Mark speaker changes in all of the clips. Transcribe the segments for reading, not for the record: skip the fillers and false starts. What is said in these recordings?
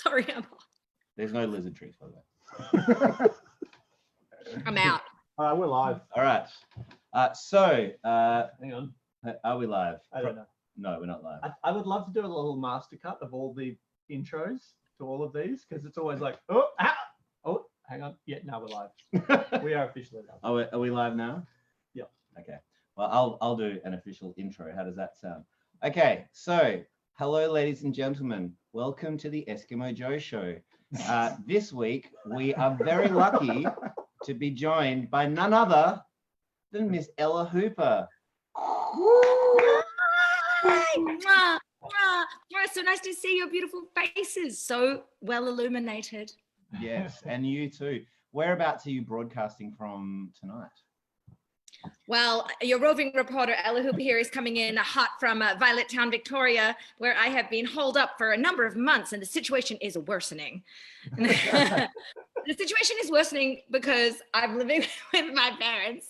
Speaker 1: Sorry, I'm hot.
Speaker 2: There's no lizard trees, by the way.
Speaker 1: I'm out.
Speaker 3: All right, we're live.
Speaker 2: All right.
Speaker 3: Hang on.
Speaker 2: Are we live?
Speaker 3: I don't know.
Speaker 2: No, we're not live.
Speaker 3: I would love to do a little master cut of all the intros to all of these because it's always like, oh, hang on. Yeah, now we're live. We are officially live.
Speaker 2: Are we live now?
Speaker 3: Yep.
Speaker 2: Okay. Well, I'll do an official intro. How does that sound? Okay. So, hello, ladies and gentlemen. Welcome to the Eskimo Joe show. This week we are very lucky to be joined by none other than Miss Ella Hooper.
Speaker 1: Hi. Mwah, mwah. So nice to see your beautiful faces, so well illuminated.
Speaker 2: Yes, and you too. Whereabouts are you broadcasting from tonight?
Speaker 1: Well, your roving reporter Ella Hooper here is coming in hot from Violet Town, Victoria, where I have been holed up for a number of months, and the situation is worsening. The situation is worsening because I'm living with my parents.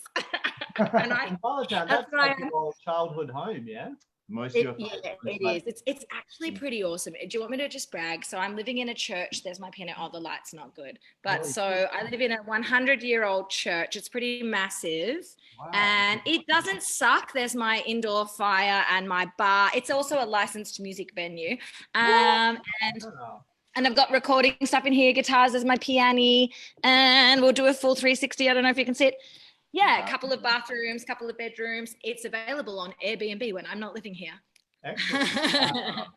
Speaker 1: And
Speaker 3: Violet Town, that's like your childhood home, yeah?
Speaker 2: Most of your
Speaker 1: it is. It's actually pretty awesome. Do you want me to just brag? So I'm living in a church. There's my peanut. Oh, the light's not good. But so I live in a 100-year-old church. It's pretty massive. Wow. And it doesn't suck. There's my indoor fire and my bar. It's also a licensed music venue. And I've got recording stuff in here, guitars, there's my piano, and we'll do a full 360. I don't know if you can see it. Yeah, a couple of bathrooms, couple of bedrooms. It's available on Airbnb when I'm not living here.
Speaker 3: Excellent.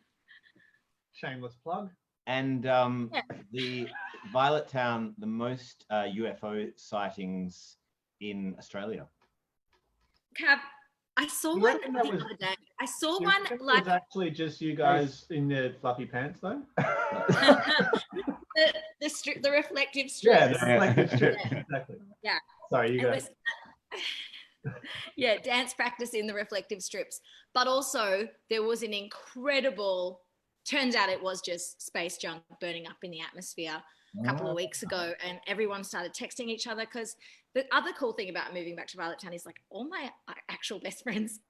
Speaker 3: Shameless plug.
Speaker 2: And the Violet Town, the most UFO sightings in Australia.
Speaker 1: Cab, I saw one the other day. I saw one like.
Speaker 3: It was actually just you guys in the fluffy pants, though.
Speaker 1: the reflective strips.
Speaker 3: Yeah, the reflective strips. Exactly.
Speaker 1: Yeah.
Speaker 3: Sorry, you guys.
Speaker 1: Yeah, dance practice in the reflective strips. But also there was an incredible, turns out it was just space junk burning up in the atmosphere a couple of weeks ago, and everyone started texting each other, because the other cool thing about moving back to Violet Town is like all my actual best friends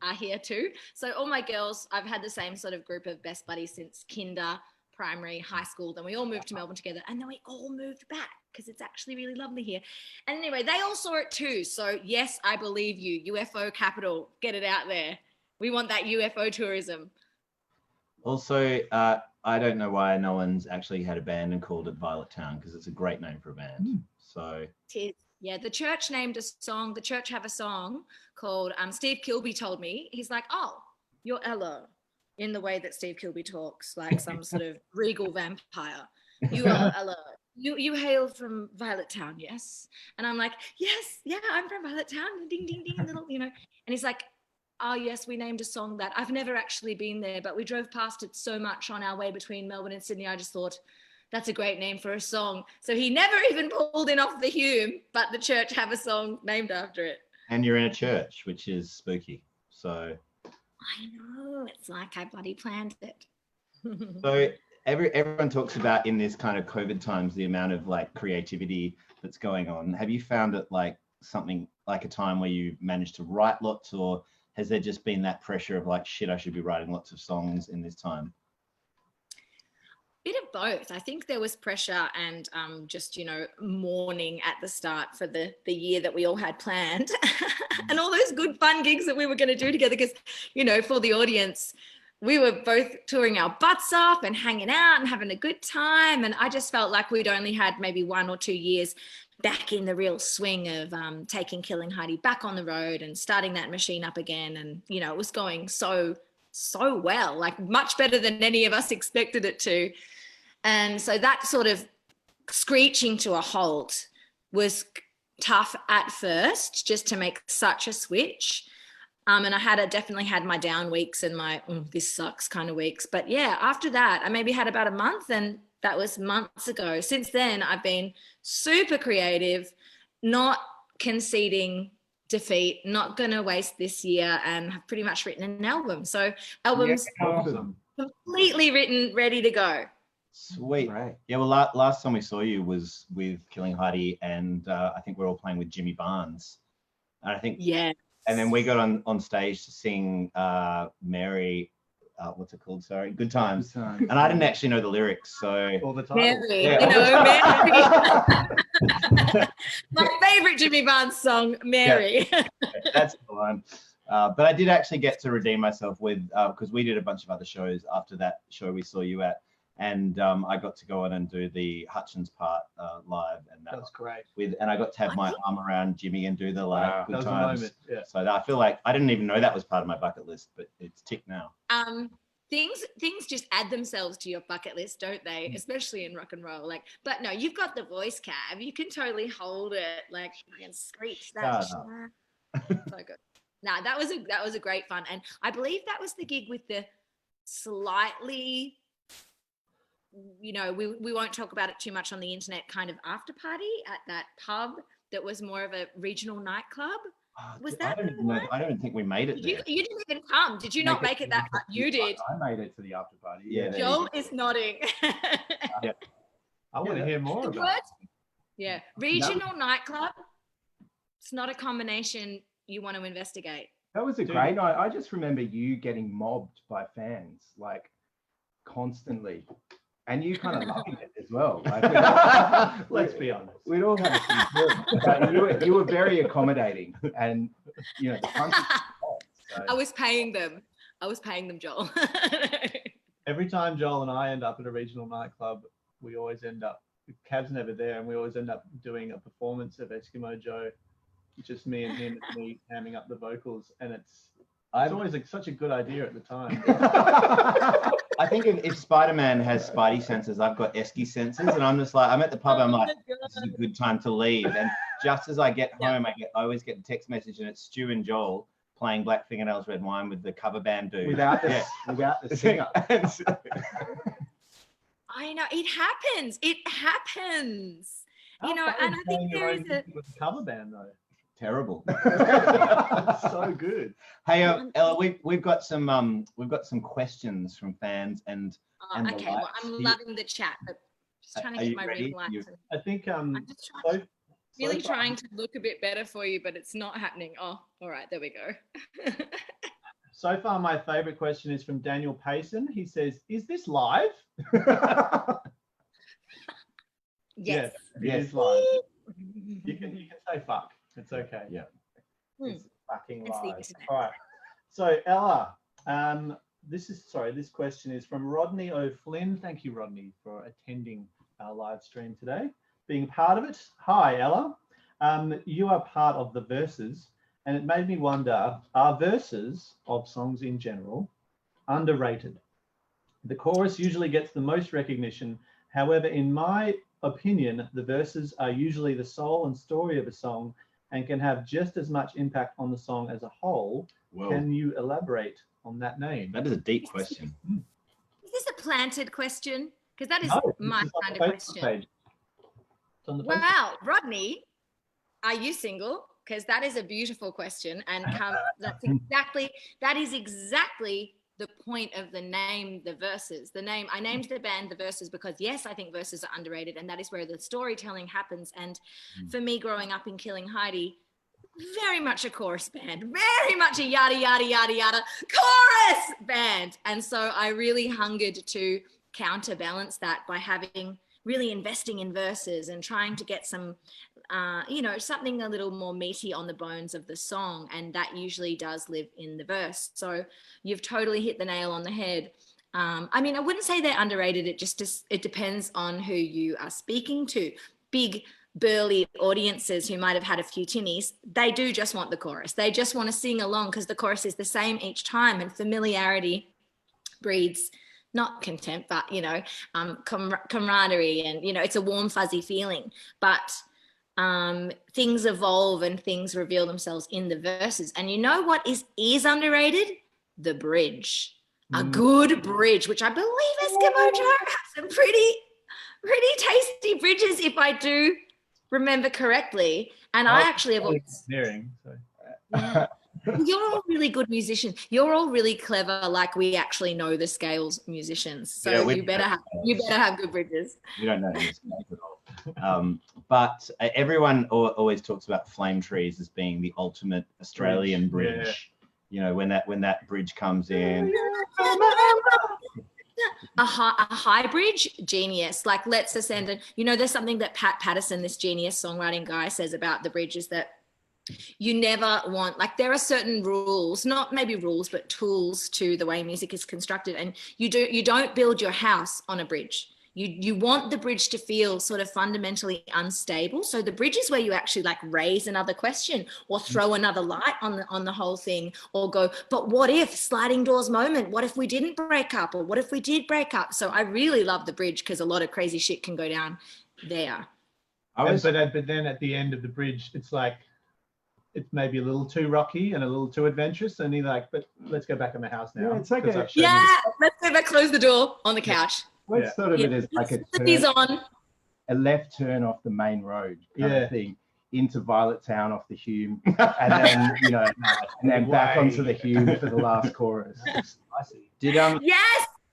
Speaker 1: are here too. So all my girls, I've had the same sort of group of best buddies since kinder, primary, high school. Then we all moved to Melbourne together, and then we all moved back because it's actually really lovely here. And anyway, they all saw it too. So yes, I believe you. UFO capital, get it out there. We want that UFO tourism.
Speaker 2: Also, I don't know why no one's actually had a band and called it Violet Town, because it's a great name for a band. So
Speaker 1: it is. Yeah, the church named a song. The church have a song called Steve Kilby told me. He's like, oh, you're Ella, in the way that Steve Kilby talks, like some sort of regal vampire. You are Ella. You hail from Violet Town, yes? And I'm like, yes, yeah, I'm from Violet Town. Ding, ding, ding, little, And he's like, oh, yes, we named a song that. I've never actually been there, but we drove past it so much on our way between Melbourne and Sydney. I just thought, that's a great name for a song. So he never even pulled in off the Hume, but the church have a song named after it.
Speaker 2: And you're in a church, which is spooky. So
Speaker 1: I know, it's like I bloody planned it.
Speaker 2: So everyone talks about in this kind of COVID times the amount of like creativity that's going on. Have you found it like something like a time where you managed to write lots, or has there just been that pressure of like, shit, I should be writing lots of songs in this time?
Speaker 1: Bit of both. I think there was pressure and just, mourning at the start for the year that we all had planned and all those good fun gigs that we were going to do together, because, for the audience, we were both touring our butts off and hanging out and having a good time. And I just felt like we'd only had maybe 1 or 2 years back in the real swing of taking Killing Heidi back on the road and starting that machine up again. And, it was going so well, like much better than any of us expected it to. And so that sort of screeching to a halt was tough at first, just to make such a switch. And I definitely had my down weeks and my this sucks kind of weeks. But yeah, after that, I maybe had about a month, and that was months ago. Since then, I've been super creative, not conceding defeat, not going to waste this year, and have pretty much written an album. So album's completely written, ready to go.
Speaker 2: Sweet. Right. Yeah, well, last time we saw you was with Killing Heidi, and I think we're all playing with Jimmy Barnes. And I think,
Speaker 1: yeah.
Speaker 2: And then we got on stage to sing Mary what's it called? Sorry, Good Times.
Speaker 4: Good Times.
Speaker 2: And I didn't actually know the lyrics, so
Speaker 3: All the time.
Speaker 1: Mary,
Speaker 2: Yeah.
Speaker 1: you know, Mary. My favorite Jimmy Barnes song, Mary.
Speaker 2: that's the one. But I did actually get to redeem myself with because we did a bunch of other shows after that show we saw you at, and I got to go on and do the Hutchins part live, and
Speaker 3: That was great.
Speaker 2: and I got to have my arm around Jimmy and do the like
Speaker 4: Wow.
Speaker 2: Good
Speaker 3: That was a
Speaker 2: Times.
Speaker 3: moment. Yeah.
Speaker 2: So I feel like I didn't even know that was part of my bucket list, but it's ticked now.
Speaker 1: Things just add themselves to your bucket list, don't they? Especially in rock and roll. Like, but no, you've got the voice, Cav. You can totally hold it, like, and screech that.
Speaker 2: Shut
Speaker 1: So good. No, that was a great fun, and I believe that was the gig with the slightly, you know, we won't talk about it too much on the internet, kind of after party at that pub that was more of a regional nightclub. Was that?
Speaker 2: I don't even know. I don't think we made it
Speaker 1: You
Speaker 2: there.
Speaker 1: didn't even come. Did you not make it that far? You did.
Speaker 4: I made it to the after party.
Speaker 2: Yeah, there you
Speaker 1: Joel
Speaker 2: go.
Speaker 1: is nodding.
Speaker 3: I want to hear more
Speaker 1: The
Speaker 3: about
Speaker 1: word?
Speaker 3: it.
Speaker 1: Yeah, regional nightclub. It's not a combination you want to investigate.
Speaker 4: That was a
Speaker 3: Dude.
Speaker 4: great night. I just remember you getting mobbed by fans like constantly, and you kind of loving it as well. Like,
Speaker 3: Let's be honest.
Speaker 4: we'd all have a few, but you were very accommodating, and you know the punches. So.
Speaker 1: I was paying them, Joel.
Speaker 3: Every time Joel and I end up at a regional nightclub, we always end up, Cav's never there, and we always end up doing a performance of Eskimo Joe, just me and him, and me hamming up the vocals, and it's always like such a good idea at the time.
Speaker 2: I think if Spider-Man has Spidey senses, I've got Esky senses, and I'm just like, I'm at the pub, I'm like, this is a good time to leave. And just as I get home, I always get the text message, and it's Stu and Joel playing Black Fingernails Red Wine with the cover band dude.
Speaker 4: without the singer.
Speaker 1: I know, it happens. You know, and I think there is a
Speaker 3: with the cover band though.
Speaker 2: Terrible.
Speaker 3: So good.
Speaker 2: Hey, Ella, we've got some questions from fans and the
Speaker 1: okay. Well,
Speaker 2: likes.
Speaker 1: I'm loving the chat, but just trying to
Speaker 2: Are
Speaker 1: get
Speaker 2: you
Speaker 1: my
Speaker 2: ready?
Speaker 1: ring lights.
Speaker 2: You-
Speaker 3: I think
Speaker 1: I'm just trying, really
Speaker 3: far-
Speaker 1: trying to look a bit better for you, but it's not happening. Oh, all right, there we go.
Speaker 3: So far, my favorite question is from Daniel Payson. He says, "Is this live?"
Speaker 1: Yes.
Speaker 3: It is live. You can say fuck. It's okay.
Speaker 2: Yeah.
Speaker 3: It's fucking
Speaker 1: It's the
Speaker 3: live.
Speaker 1: internet.
Speaker 3: All right. So Ella, this question is from Rodney O'Flynn. Thank you, Rodney, for attending our live stream today, being part of it. Hi, Ella. You are part of the verses, and it made me wonder: are verses of songs in general underrated? The chorus usually gets the most recognition. However, in my opinion, the verses are usually the soul and story of a song and can have just as much impact on the song as a whole.
Speaker 2: Whoa,
Speaker 3: Can you elaborate on that name?
Speaker 2: that is a deep question.
Speaker 1: Is this a planted question? Because that is
Speaker 3: No,
Speaker 1: my
Speaker 3: this is on
Speaker 1: kind
Speaker 3: the
Speaker 1: of
Speaker 3: Facebook
Speaker 1: question.
Speaker 3: page. It's on the Facebook.
Speaker 1: Wow, Rodney, are you single? Because that is a beautiful question, and that is exactly the point of the name, the verses. I named the band the Verses because yes, I think verses are underrated, and that is where the storytelling happens. And for me, growing up in Killing Heidi, very much a chorus band, very much a yada yada yada yada chorus band, and so I really hungered to counterbalance that by really investing in verses and trying to get some something a little more meaty on the bones of the song, and that usually does live in the verse. So you've totally hit the nail on the head. I mean, I wouldn't say they're underrated. It depends on who you are speaking to. Big burly audiences who might have had a few tinnies, they do just want the chorus. They just want to sing along because the chorus is the same each time, and familiarity breeds not contempt, but camaraderie, and it's a warm fuzzy feeling. But things evolve and things reveal themselves in the verses. And you know what is underrated? The bridge. A good bridge, which I believe Eskimo Joe has some pretty tasty bridges, if I do remember correctly. And I actually have always
Speaker 3: Hearing, so.
Speaker 1: yeah. You're all really good musicians. You're all really clever. Like, we actually know the scales musicians. So
Speaker 2: Yeah,
Speaker 1: you better have good bridges.
Speaker 2: We don't know this at all. But everyone always talks about Flame Trees as being the ultimate Australian bridge. You know, when that bridge comes in.
Speaker 1: A high bridge, genius. Like, let's ascend. And there's something that Pat Patterson, this genius songwriting guy, says about the bridge is that you never want, like, there are certain rules, not maybe rules, but tools to the way music is constructed. And you don't build your house on a bridge. You want the bridge to feel sort of fundamentally unstable. So the bridge is where you actually like raise another question or throw another light on the whole thing, or go, but what if, sliding doors moment, what if we didn't break up, or what if we did break up? So I really love the bridge because a lot of crazy shit can go down there.
Speaker 3: But then at the end of the bridge, it's like, it's maybe a little too rocky and a little too adventurous, and you're like, but let's go back in the house now.
Speaker 4: Yeah, it's like
Speaker 1: let's go back, close the door on the couch.
Speaker 4: Well,
Speaker 3: Yeah.
Speaker 4: sort of it is like a left turn off the main road kind of thing into Violet Town off the Hume, and then and then back onto the Hume for the last chorus.
Speaker 3: I see.
Speaker 2: Did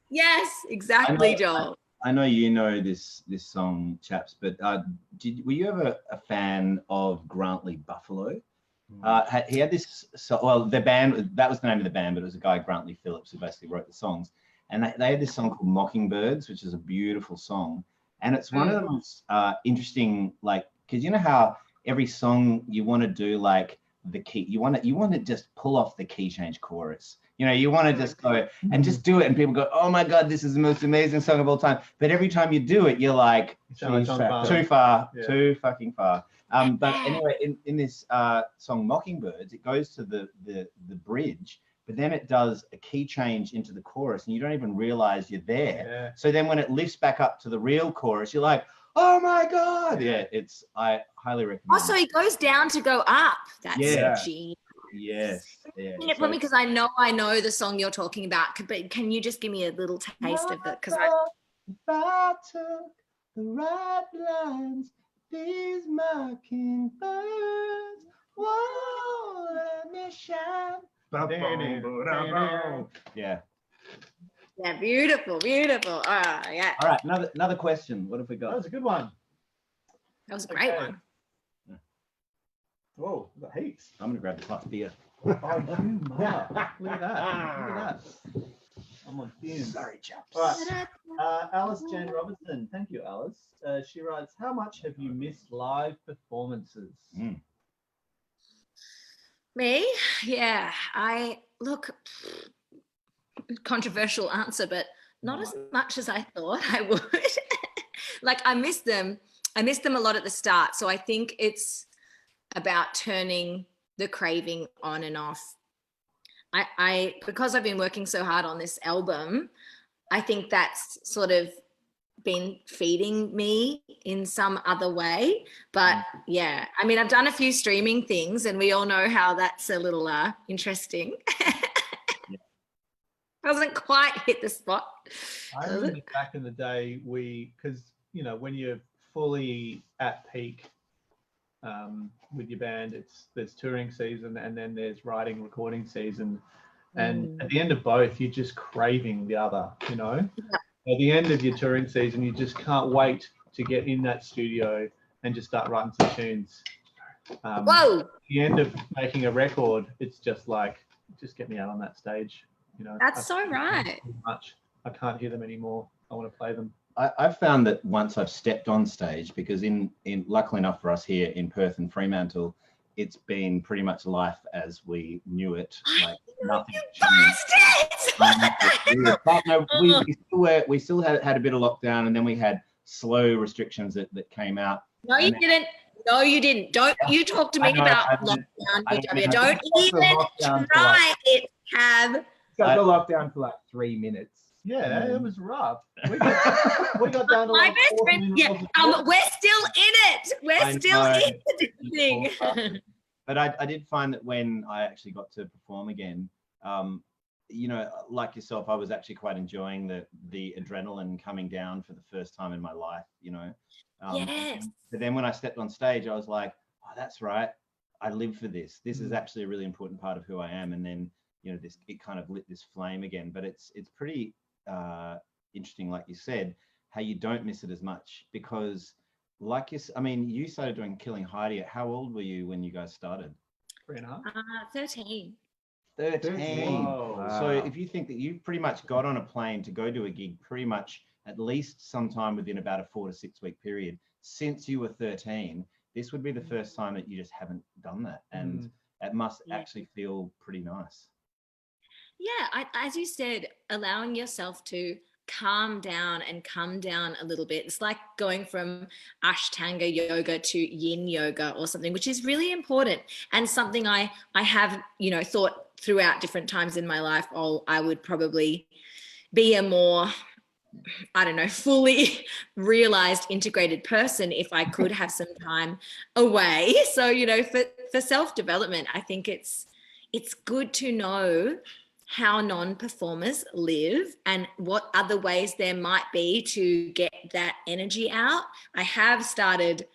Speaker 1: Yes, exactly, Joel.
Speaker 2: I know you know this song, chaps, but were you ever a fan of Grantley Buffalo? He had this the band, that was the name of the band, but it was a guy, Grantley Phillips, who basically wrote the songs. And they had this song called Mockingbirds, which is a beautiful song. And it's one of the most interesting, like, because you know how every song you want to do like the key, you want to just pull off the key change chorus. You want to just go and just do it, and people go, oh my God, this is the most amazing song of all time. But every time you do it, you're like, too fucking far. But anyway, in this song Mockingbirds, it goes to the bridge, but then it does a key change into the chorus, and you don't even realize you're there.
Speaker 3: Yeah.
Speaker 2: So then when it lifts back up to the real chorus, you're like, oh my God. Yeah, I highly recommend.
Speaker 1: So he goes down to go up. That's genius.
Speaker 2: Yes. Yeah.
Speaker 1: Sing it for me, because I know the song you're talking about. But can you just give me a little taste of it? Because
Speaker 2: if I took the right lines, these mockingbirds won't let me shine. Yeah.
Speaker 1: Yeah, beautiful. All
Speaker 2: right, another question. What have we got?
Speaker 3: That was a good one.
Speaker 1: That was a great one.
Speaker 3: Oh, we've got heaps.
Speaker 2: I'm gonna grab the glass beer.
Speaker 3: Oh, you mother. Look at that. I'm on fumes.
Speaker 2: Sorry, chaps.
Speaker 3: All right. Alice Jane Robertson. Thank you, Alice. She writes, how much have you missed live performances?
Speaker 1: Me? Yeah. Controversial answer, but not as much as I thought I would. Like, I miss them a lot at the start. So I think it's about turning the craving on and off. I because I've been working so hard on this album, I think that's sort of been feeding me in some other way. But yeah, I mean, I've done a few streaming things, and we all know how that's a little interesting. Hasn't quite hit the spot.
Speaker 3: I remember back in the day, because when you're fully at peak with your band, there's touring season, and then there's writing, recording season, and at the end of both, you're just craving the other. At the end of your touring season, you just can't wait to get in that studio and just start writing some tunes.
Speaker 1: Whoa!
Speaker 3: At the end of making a record, it's just like, just get me out on that stage.
Speaker 1: That's so right.
Speaker 3: Much. I can't hear them anymore. I want to play them.
Speaker 2: I've found that once I've stepped on stage, because in luckily enough for us here in Perth and Fremantle, it's been pretty much life as we knew it. Like nothing changed. But no, we still had a bit of lockdown, and then we had slow restrictions that came out.
Speaker 1: No, you didn't. No, you didn't. Don't you talk to me about lockdown, UW. Don't even try it, Cab.
Speaker 4: Got the lockdown for like 3 minutes.
Speaker 3: Yeah, it was rough. We got down to
Speaker 1: my
Speaker 3: like
Speaker 1: best friend. Yeah, we're still in it. We're still in the thing.
Speaker 2: But I did find that when I actually got to perform again, like yourself, I was actually quite enjoying the adrenaline coming down for the first time in my life.
Speaker 1: Yes.
Speaker 2: But then when I stepped on stage, I was like, oh, that's right. I live for this. This is actually a really important part of who I am. And then it kind of lit this flame again. But it's pretty interesting, like you said, how you don't miss it as much, because you started doing Killing Heidi. How old were you when you guys started?
Speaker 3: 3.5.
Speaker 1: 13.
Speaker 2: 13.
Speaker 3: Whoa.
Speaker 2: So if you think that you pretty much got on a plane to go do a gig pretty much at least sometime within about a 4 to 6 week period since you were 13, this would be the first time that you just haven't done that. And it must actually feel pretty nice.
Speaker 1: Yeah, as you said, allowing yourself to calm down and come down a little bit. It's like going from Ashtanga yoga to yin yoga or something, which is really important and something I have, thought throughout different times in my life, I would probably be a more, I don't know, fully realized integrated person if I could have some time away. So, for self-development, I think it's good to know how non-performers live and what other ways there might be to get that energy out. I have started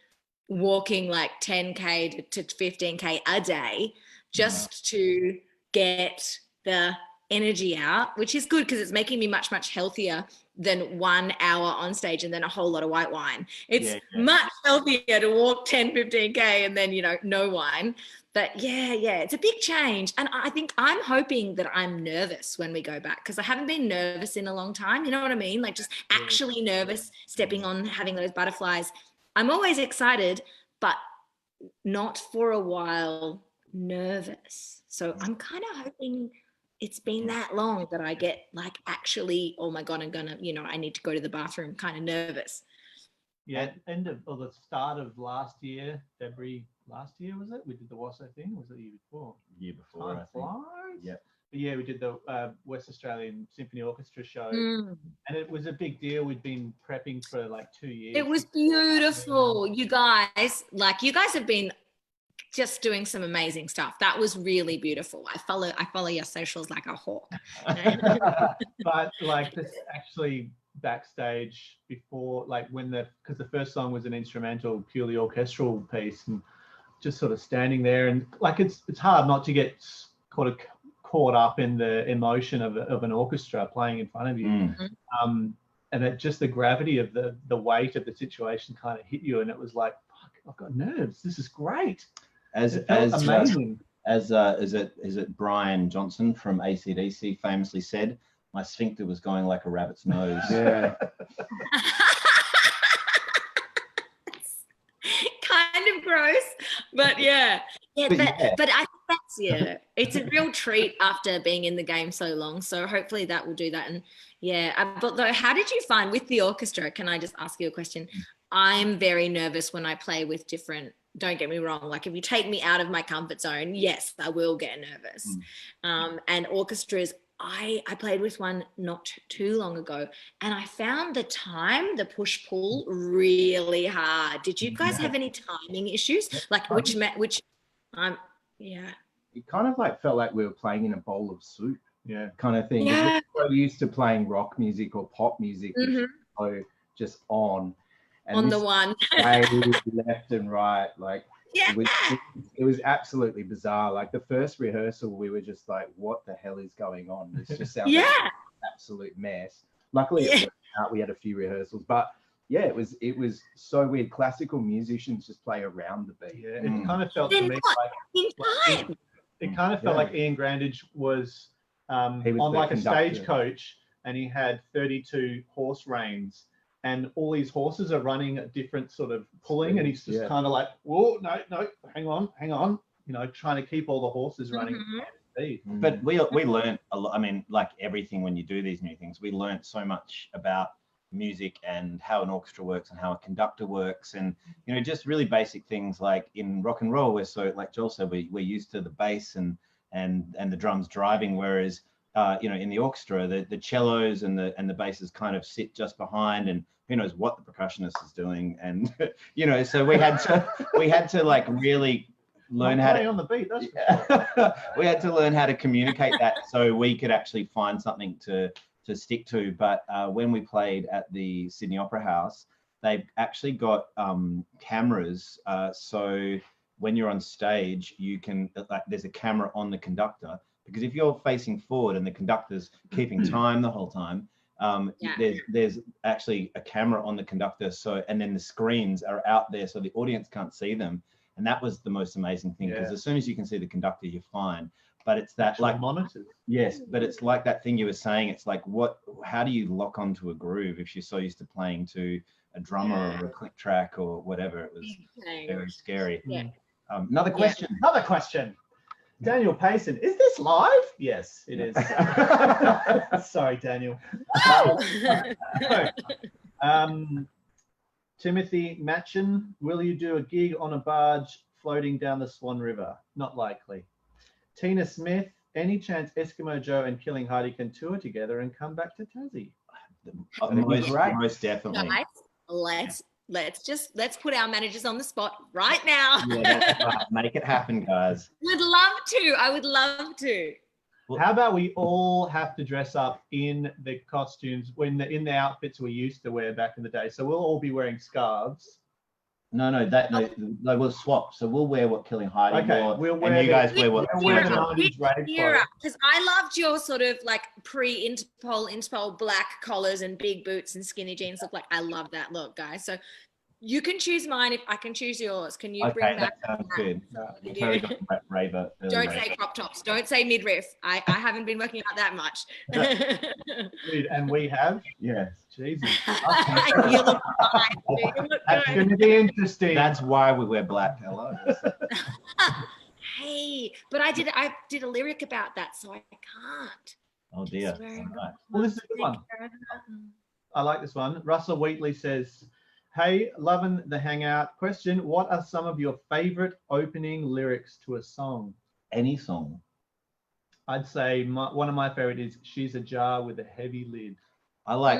Speaker 1: walking like 10K to 15K a day just to get the energy out, which is good because it's making me much, much healthier than 1 hour on stage and then a whole lot of white wine. It's much healthier to walk 10, 15K and then, no wine. But yeah, it's a big change. And I think I'm hoping that I'm nervous when we go back because I haven't been nervous in a long time. You know what I mean? Like just actually nervous, stepping on, having those butterflies. I'm always excited, but not for a while nervous. So I'm kind of hoping it's been that long that I get like actually, oh my God, I'm gonna, I need to go to the bathroom kind of nervous.
Speaker 3: Yeah, the start of last year, February last year, was it? We did the WASO thing. Was it the year before?
Speaker 2: Year before,
Speaker 3: Time
Speaker 2: I think.
Speaker 3: flies.
Speaker 2: Yep.
Speaker 3: But yeah, we did the West Australian Symphony Orchestra show, and it was a big deal. We'd been prepping for like 2 years.
Speaker 1: It was beautiful. You guys have been just doing some amazing stuff. That was really beautiful. I follow your socials like a hawk.
Speaker 3: But like this actually backstage before, like because the first song was an instrumental, purely orchestral piece, and just sort of standing there and like it's hard not to get caught up in the emotion of an orchestra playing in front of you. And it just the gravity of the weight of the situation kind of hit you, and it was like, fuck, I've got nerves. This is great. Amazing.
Speaker 2: Is it Brian Johnson from AC/DC famously said, my sphincter was going like a rabbit's nose.
Speaker 4: Yeah.
Speaker 1: Kind of gross, but yeah. But I think that's it's a real treat after being in the game so long. So hopefully that will do that. And but though, how did you find with the orchestra? Can I just ask you a question? I'm very nervous when I play with different. Don't get me wrong. Like if you take me out of my comfort zone, yes, I will get nervous. And orchestras, I played with one not too long ago, and I found the push-pull really hard. Did you guys have any timing issues? Like It
Speaker 4: kind of like felt like we were playing in a bowl of soup, kind of thing.
Speaker 1: Yeah.
Speaker 4: We're so used to playing rock music or pop music, which is so just on. And
Speaker 1: on the one.
Speaker 4: left and right, like it was absolutely bizarre. Like the first rehearsal, we were just like, "What the hell is going on?" This just sounds like an absolute mess. Luckily, it worked out. We had a few rehearsals, but it was so weird. Classical musicians just play around the beat.
Speaker 3: Yeah, it kind of felt to me like it kind of felt like Ian Grandage was on like a stagecoach, and he had 32 horse reins. And all these horses are running at different sort of pulling, and he's just kind of like, whoa, no, hang on, trying to keep all the horses running at speed.
Speaker 2: But we learned a lot. I mean, like everything when you do these new things, we learned so much about music and how an orchestra works and how a conductor works, and just really basic things like in rock and roll, like Joel said, we're used to the bass and the drums driving, whereas in the orchestra, the cellos and the basses kind of sit just behind, and who knows what the percussionist is doing, and so we had to like really learn how to
Speaker 3: on the beat.
Speaker 2: we had to learn how to communicate that so we could actually find something to stick to. But when we played at the Sydney Opera House, they've actually got cameras, so when you're on stage, you can there's a camera on the conductor. Because if you're facing forward and the conductor's keeping time the whole time, there's actually a camera on the conductor. And then the screens are out there so the audience can't see them. And that was the most amazing thing, because as soon as you can see the conductor, you're fine. but it's that like
Speaker 3: monitors.
Speaker 2: yes, but it's like that thing you were saying. It's like how do you lock onto a groove if you're so used to playing to a drummer or a click track or whatever? It was very scary.
Speaker 1: Yeah.
Speaker 2: Another question.
Speaker 3: Another question. Daniel Payson, is this live? Yes, it is. Sorry, Daniel. Timothy Matchin, will you do a gig on a barge floating down the Swan River? Not likely. Tina Smith, any chance Eskimo Joe and Killing Heidi can tour together and come back to Tassie?
Speaker 2: Most definitely.
Speaker 1: Guys, let's put our managers on the spot right now.
Speaker 2: Yeah, that's right. Make it happen, guys.
Speaker 1: Would love to. I would love to.
Speaker 3: How about we all have to dress up in the costumes in the outfits we used to wear back in the day? So we'll all be wearing scarves.
Speaker 2: No, we'll swap. So we'll wear what Killing Heidi wore,
Speaker 3: we'll wear
Speaker 2: and you guys wear what.
Speaker 1: Because I loved your sort of like pre-Interpol black collars and big boots and skinny jeans look. Like I love that look, guys. So you can choose mine if I can choose yours. Can you bring back?
Speaker 2: That sounds good. Totally got raver.
Speaker 1: Don't say crop tops. Don't say midriff. I haven't been working out that much.
Speaker 3: And we have?
Speaker 2: Yes.
Speaker 3: Jesus.
Speaker 1: You look fine. You look
Speaker 3: That's
Speaker 1: good.
Speaker 3: going to be interesting.
Speaker 2: That's why we wear black. Hello.
Speaker 1: Hey, but I did a lyric about that, so I can't.
Speaker 2: Oh dear.
Speaker 3: Well, this is a good one. I like this one. Russell Wheatley says, hey, loving the hangout. Question, what are some of your favorite opening lyrics to a song?
Speaker 2: Any song.
Speaker 3: I'd say one of my favorite is She's a Jar with a Heavy Lid.
Speaker 2: I like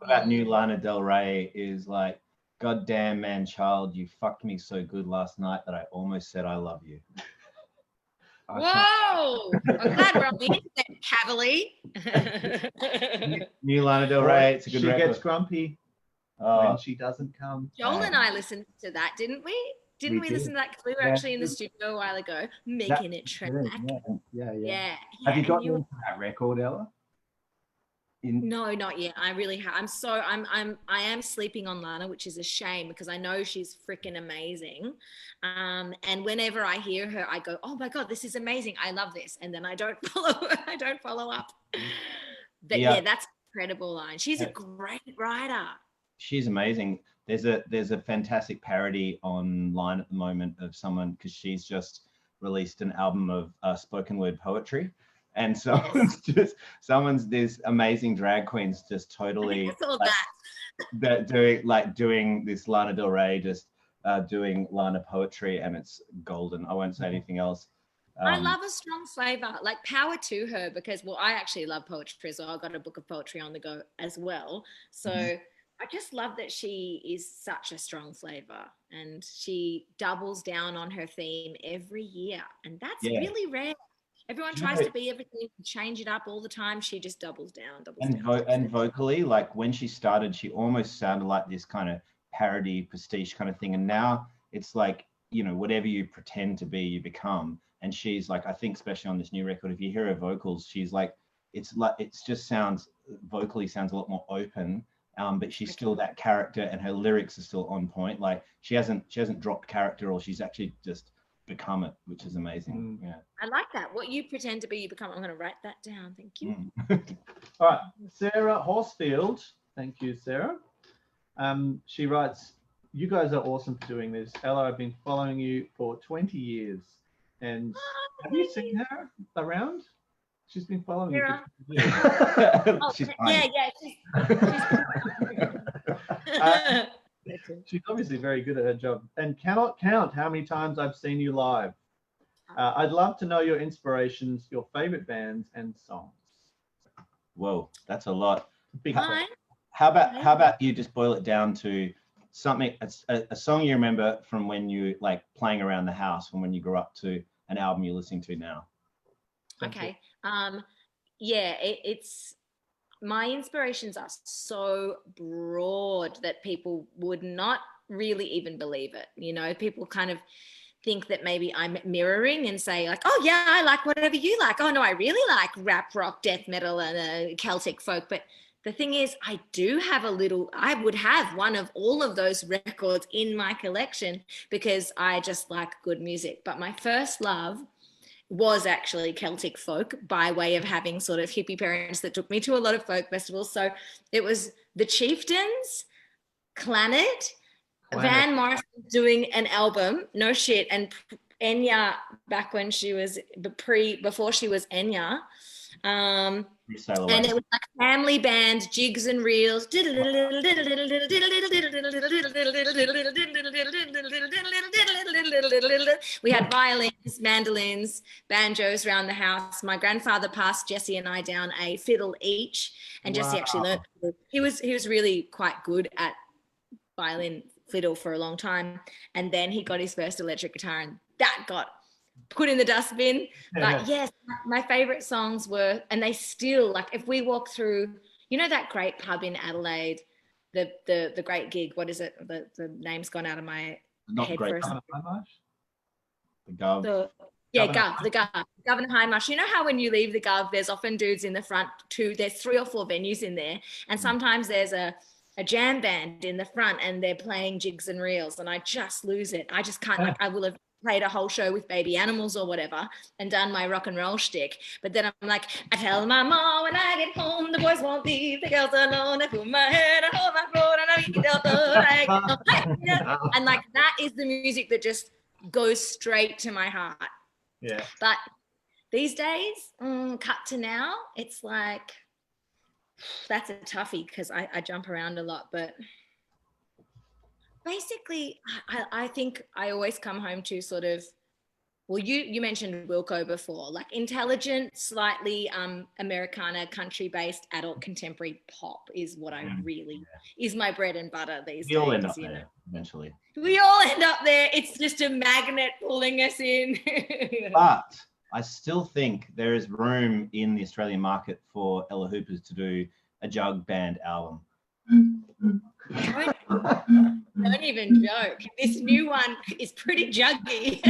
Speaker 2: about new Lana Del Rey is like, God damn man child, you fucked me so good last night that I almost said I love you.
Speaker 1: Whoa! I'm glad we're on the internet, Cavally.
Speaker 2: New Lana Del Rey, it's a good
Speaker 3: She
Speaker 2: record.
Speaker 3: gets grumpy when she doesn't come.
Speaker 1: Joel and I listened to that, didn't we? Didn't we listen to that? Because we were actually in the studio a while ago making it track. Yeah.
Speaker 4: Have you gotten into that record, Ella?
Speaker 1: No, not yet. I really have. I am sleeping on Lana, which is a shame because I know she's freaking amazing. And whenever I hear her, I go, "Oh my God, this is amazing. I love this." And then I don't follow up. But yeah, that's an incredible line. She's a great writer.
Speaker 2: She's amazing. There's a fantastic parody online at the moment of someone because she's just released an album of spoken word poetry. And someone's these amazing drag queens just totally doing this Lana Del Rey, just doing Lana poetry, and it's golden. I won't say anything else.
Speaker 1: I love a strong flavor, like power to her because, well, I actually love poetry as well. I've got a book of poetry on the go as well. So I just love that she is such a strong flavor and she doubles down on her theme every year. And that's really rare. Everyone tries to be everything, change it up all the time. She just doubles down.
Speaker 2: And vocally, like when she started, she almost sounded like this kind of parody, pastiche kind of thing. And now it's like, you know, whatever you pretend to be, you become. And she's like, I think especially on this new record, if you hear her vocals, she's like, it just vocally sounds a lot more open. But she's still that character and her lyrics are still on point. Like she hasn't dropped character or she's actually just become it, which is amazing. Yeah,
Speaker 1: I like that. What you pretend to be, you become. I'm going to write that down. Thank you.
Speaker 3: All right, Sarah Horsfield. Thank you, Sarah. She writes, you guys are awesome for doing this. Ella, I've been following you for 20 years. And have you seen her around? She's been following you. She's obviously very good at her job and cannot count how many times I've seen you live. I'd love to know your inspirations, your favorite bands and songs.
Speaker 2: Whoa, that's a lot.
Speaker 3: Big
Speaker 2: how about you just boil it down to something, a song you remember from when you like playing around the house, from when you grew up, to an album you're listening to now?
Speaker 1: Okay. It's my inspirations are so broad that people would not really even believe it. You know, people kind of think that maybe I'm mirroring and say like, oh yeah, I like whatever you like. Oh no, I really like rap, rock, death metal and Celtic folk. But the thing is, I would have one of all of those records in my collection because I just like good music. But my first love was actually Celtic folk by way of having sort of hippie parents that took me to a lot of folk festivals. So it was the Chieftains, Clannad, Van Morrison doing an album, no shit, and Enya back when she was before she was Enya. And it was like family band, jigs and reels. We had violins, mandolins, banjos around the house. My grandfather passed Jesse and I down a fiddle each, and Jesse actually learned. He was really quite good at violin, fiddle for a long time, and then he got his first electric guitar, and that got put in the dustbin. But yes, my favorite songs were, and they still, like, if we walk through, you know, that great pub in Adelaide, the great gig, what is it, the name's gone out of my head for a second.
Speaker 2: The Gov.
Speaker 1: The Gov, Governor Hindmarsh. You know how when you leave the Gov, there's often dudes in the front too. There's 3 or 4 venues in there, and sometimes there's a jam band in the front and they're playing jigs and reels, and I just lose it. I just can't, like, I will have played a whole show with Baby Animals or whatever and done my rock and roll shtick, but then I'm like, I tell my mom when I get home, the boys won't leave the girls alone. I put my head, I hold my throat, and I get and like, that is the music that just goes straight to my heart.
Speaker 3: Yeah.
Speaker 1: But these days, cut to now, it's like, that's a toughie because I jump around a lot, but basically I think I always come home to sort of, well, you mentioned Wilco before, like intelligent, slightly Americana, country-based adult contemporary pop is what I really, is my bread and butter these days.
Speaker 2: We all end up there eventually.
Speaker 1: We all end up there. It's just a magnet pulling us in.
Speaker 2: But I still think there is room in the Australian market for Ella Hoopers to do a jug band album.
Speaker 1: Don't even joke. This new one is pretty juggy.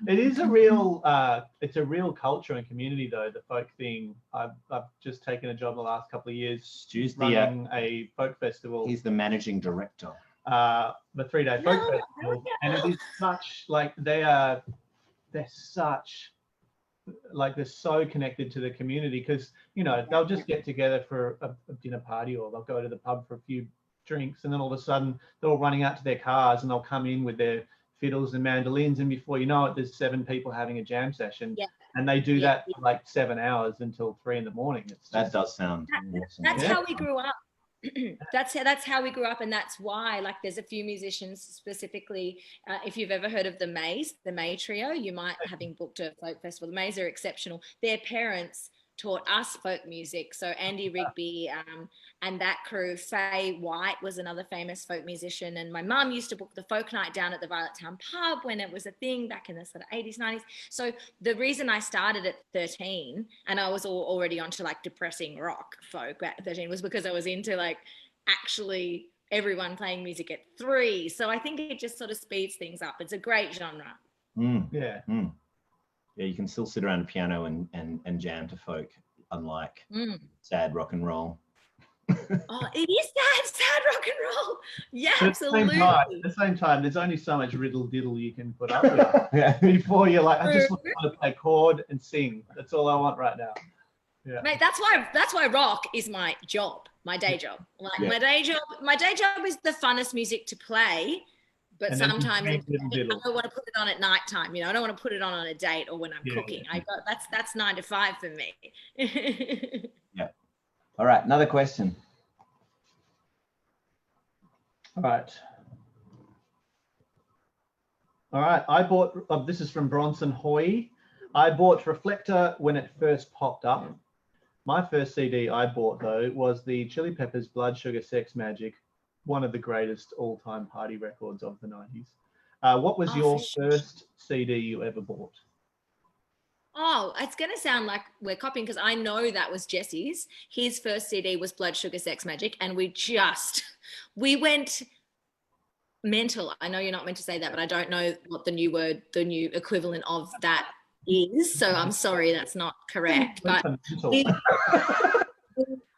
Speaker 3: It is a real, it's a real culture and community though, the folk thing. I've just taken a job the last couple of years
Speaker 2: Stu's
Speaker 3: running a folk festival.
Speaker 2: He's the managing director.
Speaker 3: The 3-day folk festival, and it is such, like, they're such, like, they're so connected to the community, because, you know, they'll just get together for a dinner party, or they'll go to the pub for a few drinks, and then all of a sudden they're all running out to their cars and they'll come in with their fiddles and mandolins, and before you know it, there's 7 people having a jam session. And they do that for like 7 hours until 3 in the morning.
Speaker 2: That does sound awesome.
Speaker 1: That's how we grew up. That's how we grew up, and that's why, like, there's a few musicians specifically, if you've ever heard of the May Trio, you might, having booked a folk festival, the Mays are exceptional. Their parents taught us folk music, so Andy Rigby and that crew. Faye White was another famous folk musician, and my mum used to book the folk night down at the Violet Town pub when it was a thing back in the sort of 80s, 90s. So the reason I started at 13, and I was already onto like depressing rock folk at 13, was because I was into like actually everyone playing music at 3. So I think it just sort of speeds things up. It's a great genre.
Speaker 3: Yeah,
Speaker 2: you can still sit around a piano and jam to folk, unlike sad rock and roll.
Speaker 1: Oh, it is sad rock and roll. Yeah,
Speaker 3: but
Speaker 1: absolutely.
Speaker 3: At the same time, there's only so much riddle diddle you can put up with before you're like, I just want to play chord and sing. That's all I want right now. Yeah.
Speaker 1: Mate, that's why rock is my job, my day job. Like my day job is the funnest music to play, but sometimes I don't want to put it on at night time. You know, I don't want to put it on a date or when I'm cooking. That's 9 to 5 for me.
Speaker 2: Yeah. All right, another question.
Speaker 3: All right, I bought, this is from Bronson Hoy. I bought Reflector when it first popped up. My first CD I bought, though, was the Chili Peppers' Blood Sugar Sex Magic, one of the greatest all-time party records of the 90s. What was your first CD you ever bought?
Speaker 1: Oh, it's going to sound like we're copying, because I know that was Jesse's. His first CD was Blood Sugar Sex Magic, and we went mental. I know you're not meant to say that, but I don't know what the new equivalent of that is. So I'm sorry, that's not correct. But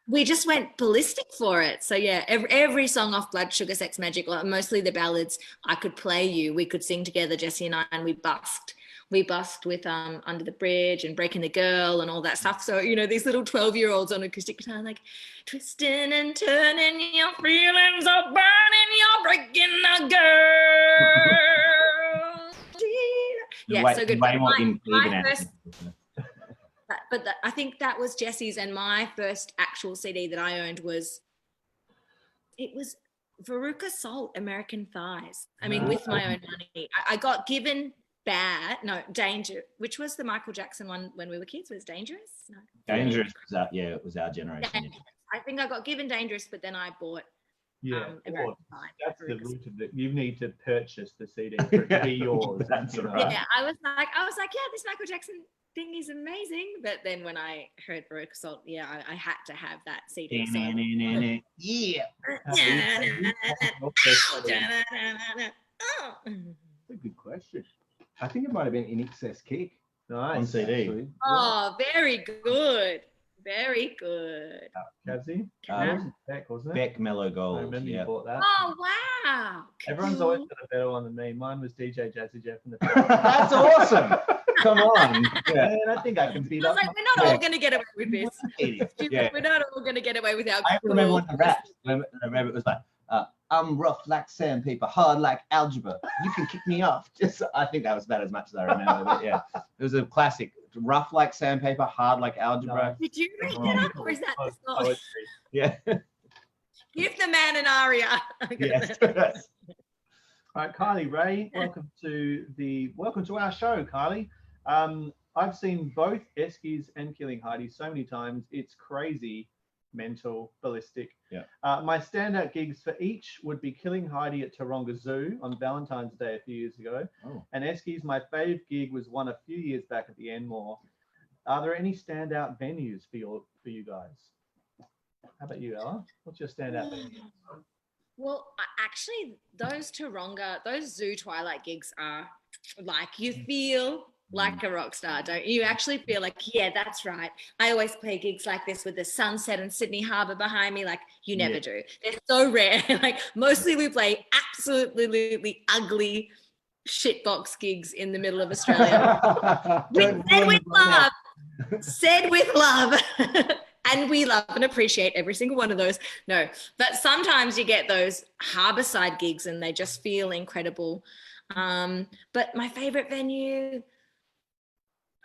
Speaker 1: we just went ballistic for it. So yeah, every song off Blood Sugar Sex Magic, mostly the ballads, I could play you. We could sing together, Jesse and I, and we busked. we busked with Under the Bridge and Breaking the Girl and all that stuff. So, you know, these little 12-year-olds on acoustic guitar, like twisting and turning, your feelings are burning, you're breaking the girl. Yeah, so good.
Speaker 2: Way more intriguing.
Speaker 1: But I think that was Jesse's, and my first actual CD that I owned was Veruca Salt, American Thighs. I mean, with my own money. I got given Danger, which was the Michael Jackson one when we were kids, was Dangerous? No.
Speaker 2: Dangerous was it was our generation.
Speaker 1: Dangerous. I think I got given Dangerous, but then I bought American Thighs.
Speaker 3: That's the root of it. You need to purchase the CD for it to be yours.
Speaker 2: That's right.
Speaker 1: Yeah, I was like, yeah, this Michael Jackson thing is amazing. But then when I heard Veruca Salt, I had to have that CD. So
Speaker 2: Yeah.
Speaker 4: That's a good question. I think it might have been In Excess Kick on
Speaker 3: Nice.
Speaker 4: CD.
Speaker 3: Actually.
Speaker 1: Oh, very good. Very good.
Speaker 3: Kazzy? Beck, wasn't it?
Speaker 2: Beck Mellow
Speaker 3: I
Speaker 2: Gold.
Speaker 3: remember you
Speaker 2: Yeah.
Speaker 3: bought that.
Speaker 1: Oh, wow.
Speaker 3: Everyone's always got a better one than me. Mine was DJ Jazzy Jeff and the
Speaker 2: That's awesome. Come on. Yeah.
Speaker 3: Man, I think I can beat
Speaker 1: I
Speaker 3: up.
Speaker 1: was like, we're not all going to get away with this.
Speaker 2: Yeah.
Speaker 1: We're not all going to get away with our
Speaker 2: I remember when the rap. I remember it was like, I'm rough like sandpaper, hard like algebra. You can kick me off. I think that was about as much as I remember. But yeah, it was a classic. Rough like sandpaper, hard like algebra.
Speaker 1: Did you make that up, or is that the song?
Speaker 3: Poetry.
Speaker 2: Yeah.
Speaker 1: Give the man an aria.
Speaker 2: Yes.
Speaker 3: All right, Kylie Ray, welcome to our show, Kylie. I've seen both Eskies and Killing Heidi so many times. It's crazy, mental, ballistic.
Speaker 2: Yeah.
Speaker 3: My standout gigs for each would be Killing Heidi at Taronga Zoo on Valentine's Day a few years ago.
Speaker 2: Oh.
Speaker 3: And Eskies, my fave gig was one a few years back at the Enmore. Are there any standout venues for you guys? How about you, Ella? What's your standout venue?
Speaker 1: Well, actually, those Zoo Twilight gigs are like, you feel like a rock star, don't you? You actually feel like, yeah, that's right. I always play gigs like this with the sunset and Sydney Harbour behind me. Like, you never do. They're so rare. Like, mostly we play absolutely ugly shitbox gigs in the middle of Australia. Said with love. And we love and appreciate every single one of those. No, but sometimes you get those harbourside gigs and they just feel incredible. But my favorite venue,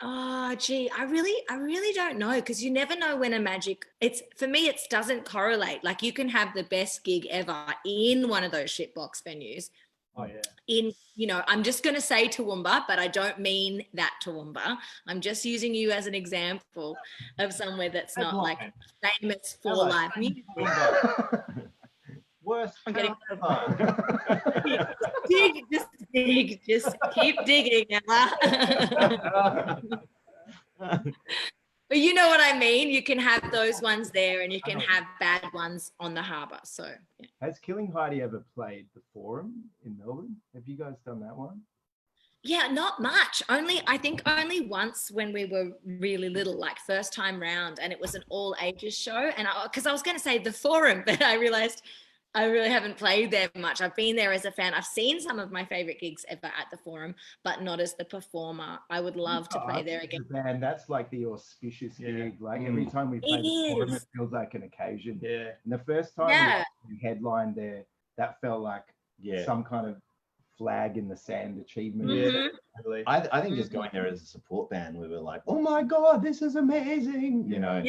Speaker 1: I really don't know, because you never know when for me, it doesn't correlate. Like, you can have the best gig ever in one of those shitbox venues.
Speaker 3: Oh, yeah.
Speaker 1: I'm just going to say Toowoomba, but I don't mean that Toowoomba. I'm just using you as an example of somewhere that's not like famous for live music.
Speaker 3: Worst.
Speaker 1: I'm getting just keep digging, Emma. But you know what I mean? You can have those ones there and you can have bad ones on the harbour. So yeah.
Speaker 4: Has Killing Heidi ever played the Forum in Melbourne? Have you guys done that one?
Speaker 1: Yeah, not much. I think only once when we were really little, like first time round, and it was an all ages show. And because I was going to say the Forum, but I realised I really haven't played there much. I've been there as a fan. I've seen some of my favourite gigs ever at the Forum, but not as the performer. I would love to play there again.
Speaker 4: Man, that's like the auspicious gig. Like every time we play the Forum, it feels like an occasion.
Speaker 3: Yeah.
Speaker 4: And the first time we headlined there, that felt like some kind of flag in the sand achievement.
Speaker 3: Yeah,
Speaker 2: totally. I think just going there as a support band, we were like, oh my God, this is amazing. You know,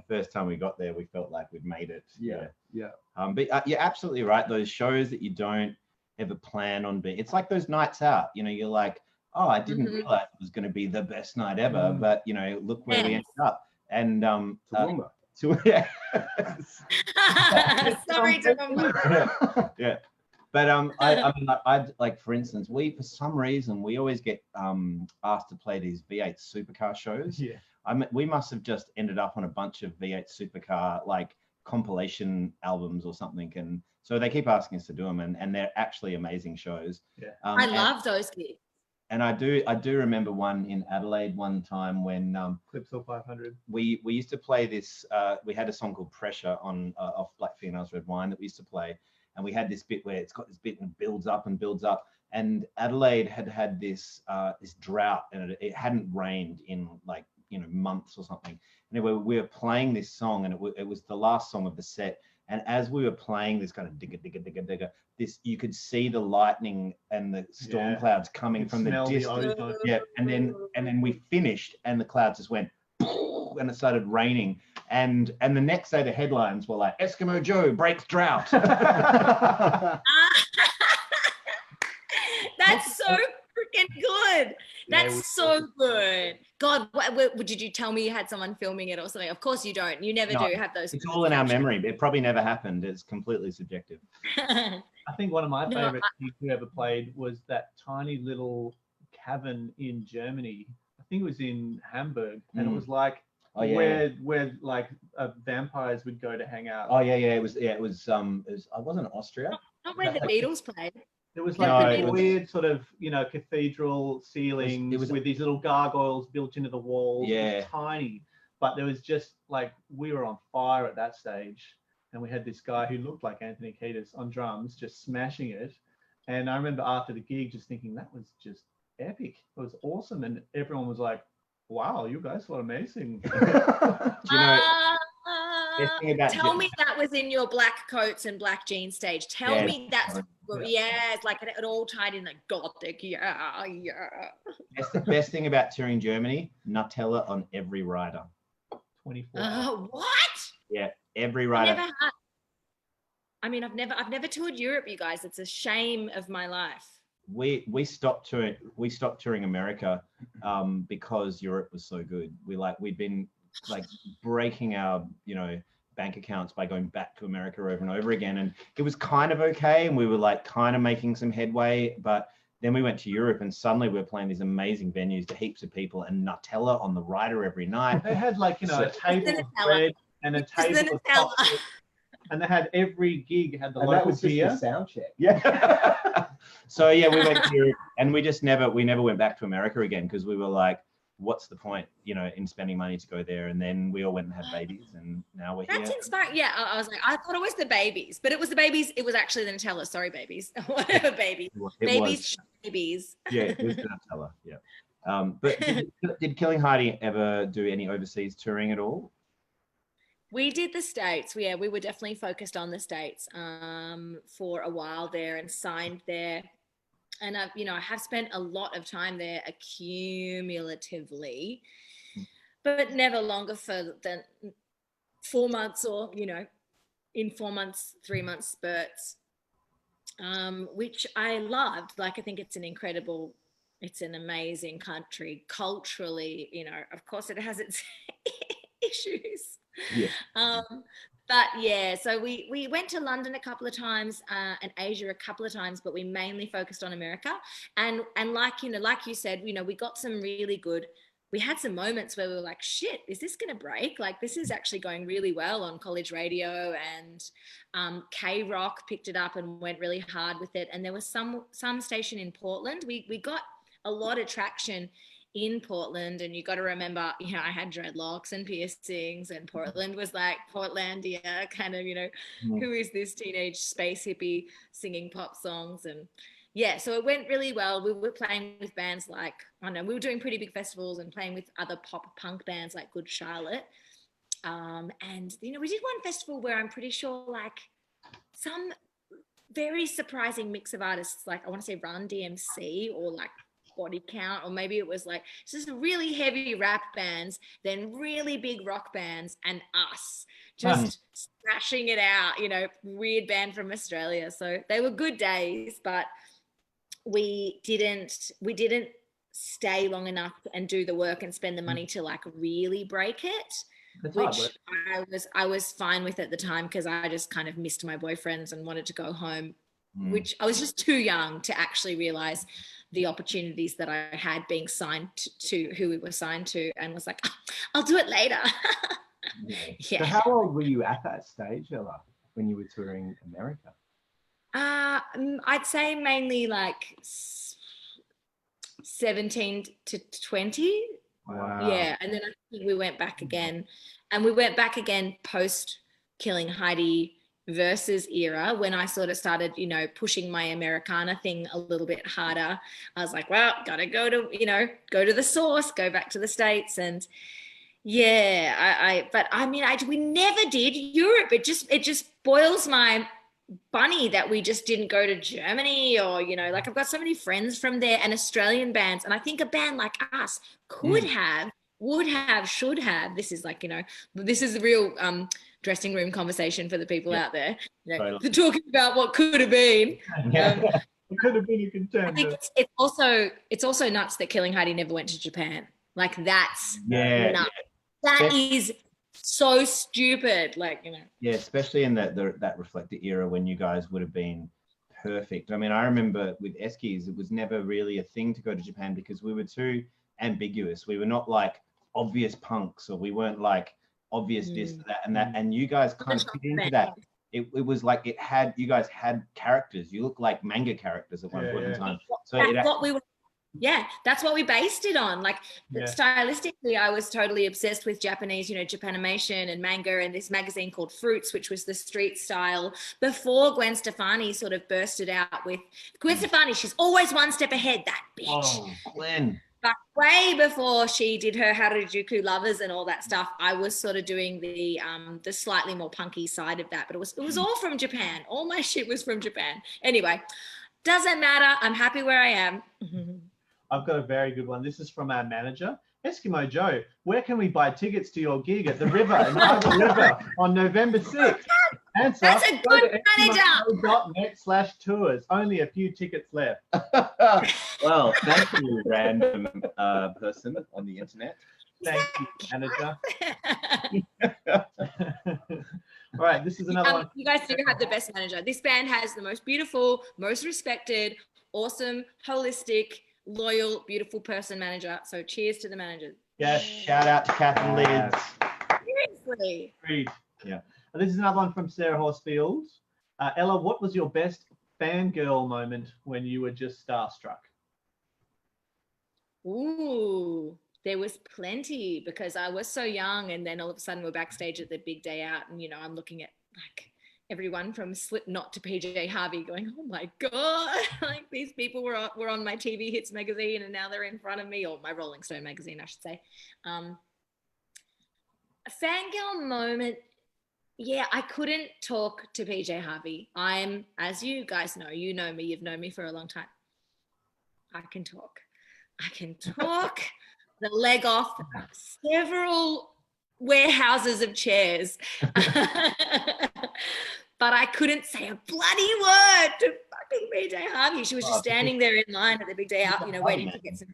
Speaker 2: first time we got there, we felt like we'd made it.
Speaker 4: Yeah.
Speaker 2: But you're absolutely right. Those shows that you don't ever plan on being, it's like those nights out, you're like, oh, I didn't realize it was going to be the best night ever, but look where we ended up. And
Speaker 4: Toowoomba.
Speaker 1: Sorry, Toowoomba.
Speaker 2: Yeah. But I mean, I like, for instance, for some reason we always get asked to play these V8 supercar shows.
Speaker 3: Yeah.
Speaker 2: We must have just ended up on a bunch of V8 supercar like compilation albums or something, and so they keep asking us to do them, and they're actually amazing shows.
Speaker 3: Yeah.
Speaker 1: I love those gigs.
Speaker 2: And I do remember one in Adelaide one time when
Speaker 3: Clipsal 500.
Speaker 2: we used to play this. We had a song called Pressure on off Black Females Red Wine that we used to play, and we had this bit where it's got this bit and it builds up and builds up. And Adelaide had this this drought, and it hadn't rained in like months or something. Anyway, we were playing this song, and it was the last song of the set. And as we were playing this kind of digga digga digga digga, this you could see the lightning and the storm clouds coming from the distance. Yeah, and then we finished, and the clouds just went, and it started raining. And the next day the headlines were like, Eskimo Joe breaks drought.
Speaker 1: That's so freaking good. That's so good. God, what did you tell me you had someone filming it or something? Of course you don't. You never do have those.
Speaker 2: It's all in our memory. It probably never happened. It's completely subjective.
Speaker 3: I think one of my favorite gigs we ever played was that tiny little cavern in Germany. I think it was in Hamburg, and it was like where like vampires would go to hang out.
Speaker 2: Oh yeah. It was I wasn't Austria.
Speaker 1: Not where the Beatles played.
Speaker 3: It was like a weird sort of, cathedral ceilings with these little gargoyles built into the walls.
Speaker 2: Yeah.
Speaker 3: It was tiny, but there was just like, we were on fire at that stage. And we had this guy who looked like Anthony Kiedis on drums, just smashing it. And I remember after the gig just thinking, that was just epic. It was awesome. And everyone was like, wow, you guys were amazing.
Speaker 1: Tell me that was in your black coats and black jeans stage. Tell me that's it's like it all tied in like gothic. Yeah.
Speaker 2: That's the best thing about touring Germany. Nutella on every rider.
Speaker 3: 24.
Speaker 1: What?
Speaker 2: Yeah, every rider.
Speaker 1: I've never toured Europe, you guys. It's a shame of my life.
Speaker 2: We stopped touring America because Europe was so good. We'd been like breaking our bank accounts by going back to America over and over again, and it was kind of okay, and we were like kind of making some headway, but then we went to Europe and suddenly we were playing these amazing venues to heaps of people and Nutella on the rider every night.
Speaker 3: They had like a table of bread and a table of chocolate, and they had every gig had the local beer.
Speaker 4: Sound check.
Speaker 2: Yeah. So yeah, we went to Europe and we never went back to America again because we were like, what's the point, in spending money to go there? And then we all went and had babies, and now we're here.
Speaker 1: That's inspiring. Yeah, I was like, I thought it was the babies, but it was the babies. It was actually the Nutella. Sorry, babies. Whatever, babies. Babies.
Speaker 2: Yeah, it was the Nutella. Yeah. But did Killing Heidi ever do any overseas touring at all?
Speaker 1: We did the States. We were definitely focused on the States for a while there and signed there. And I have spent a lot of time there accumulatively, but never longer than 4 months or, in 4 months, 3 month spurts, which I loved. Like, I think it's an amazing country culturally, of course it has its issues.
Speaker 2: Yeah.
Speaker 1: But yeah, so we went to London a couple of times and Asia a couple of times, but we mainly focused on America. And like you said, we got some really good. We had some moments where we were like, shit, is this going to break? Like, this is actually going really well on college radio, and K-Rock picked it up and went really hard with it. And there was some station in Portland. We got a lot of traction in Portland, and you got to remember, I had dreadlocks and piercings, and Portland was like Portlandia, kind of, who is this teenage space hippie singing pop songs? And yeah, so it went really well. We were playing with bands like, we were doing pretty big festivals and playing with other pop punk bands like Good Charlotte. And we did one festival where I'm pretty sure like some very surprising mix of artists, like I want to say Run DMC or like Body Count, or maybe it was like just really heavy rap bands, then really big rock bands, and us just smashing it out, weird band from Australia. So they were good days, but we didn't stay long enough and do the work and spend the money to like really break it. That's which I was fine with at the time, because I just kind of missed my boyfriends and wanted to go home, which I was just too young to actually realize the opportunities that I had being signed to who we were signed to, and was like, I'll do it later.
Speaker 4: Yeah. So how old were you at that stage, Ella, when you were touring America?
Speaker 1: I'd say mainly like 17 to 20.
Speaker 4: Wow.
Speaker 1: Yeah, and then I think we went back again, and we went back again post Killing Heidi versus era when I sort of started, pushing my Americana thing a little bit harder. I was like, well, gotta go to the source, go back to the States, and yeah, we never did Europe. It just boils my bunny that we just didn't go to Germany, or like I've got so many friends from there and Australian bands, and I think a band like us could have, would have, should have. This is like, this is the real dressing room conversation for the people out there. They're talking about what could have been.
Speaker 3: It could have been a contender.
Speaker 1: I think it's also nuts that Killing Heidi never went to Japan. Like that's nuts. That is so stupid. Like,
Speaker 2: Yeah, especially in that Reflector era when you guys would have been perfect. I mean, I remember with Eskies, it was never really a thing to go to Japan because we were too ambiguous. We were not like obvious punks, or we weren't like obvious this, that, and that. And you guys kind of fit into that. It was like you guys had characters. You looked like manga characters at one point in time. So
Speaker 1: that's what we based it on. Like stylistically, I was totally obsessed with Japanese, Japanimation and manga, and this magazine called Fruits, which was the street style before Gwen Stefani sort of bursted out with Gwen Stefani. She's always one step ahead, that bitch.
Speaker 2: Oh, Gwen.
Speaker 1: But way before she did her Harajuku Lovers and all that stuff, I was sort of doing the slightly more punky side of that. But it was all from Japan. All my shit was from Japan. Anyway, doesn't matter. I'm happy where I am.
Speaker 3: I've got a very good one. This is from our manager, Eskimo Joe. Where can we buy tickets to your gig at the River in Harbour River on November 6th? Answer,
Speaker 1: that's a good manager.
Speaker 3: .net/tours. Only a few tickets left.
Speaker 2: Well, thank you, random person on the internet.
Speaker 3: Thank you, manager. All right, this is another one.
Speaker 1: You guys do have the best manager. This band has the most beautiful, most respected, awesome, holistic, loyal, beautiful person manager. So cheers to the managers.
Speaker 3: Yes.
Speaker 2: Shout out to Catherine Lids.
Speaker 1: Seriously.
Speaker 3: Agreed.
Speaker 2: Yeah.
Speaker 3: And this is another one from Sarah Horsfield. Ella, what was your best fangirl moment when you were just starstruck?
Speaker 1: Ooh, there was plenty, because I was so young, and then all of a sudden we're backstage at the big day out, and I'm looking at like everyone from Slipknot to PJ Harvey going, oh my God, like these people were on my TV Hits magazine, and now they're in front of me, or my Rolling Stone magazine, I should say. A fangirl moment. Yeah, I couldn't talk to PJ Harvey. I'm, as you guys know, you know me, you've known me for a long time. I can talk the leg off several warehouses of chairs. But I couldn't say a bloody word to fucking PJ Harvey. She was just standing there in line at the big day out, waiting to get some.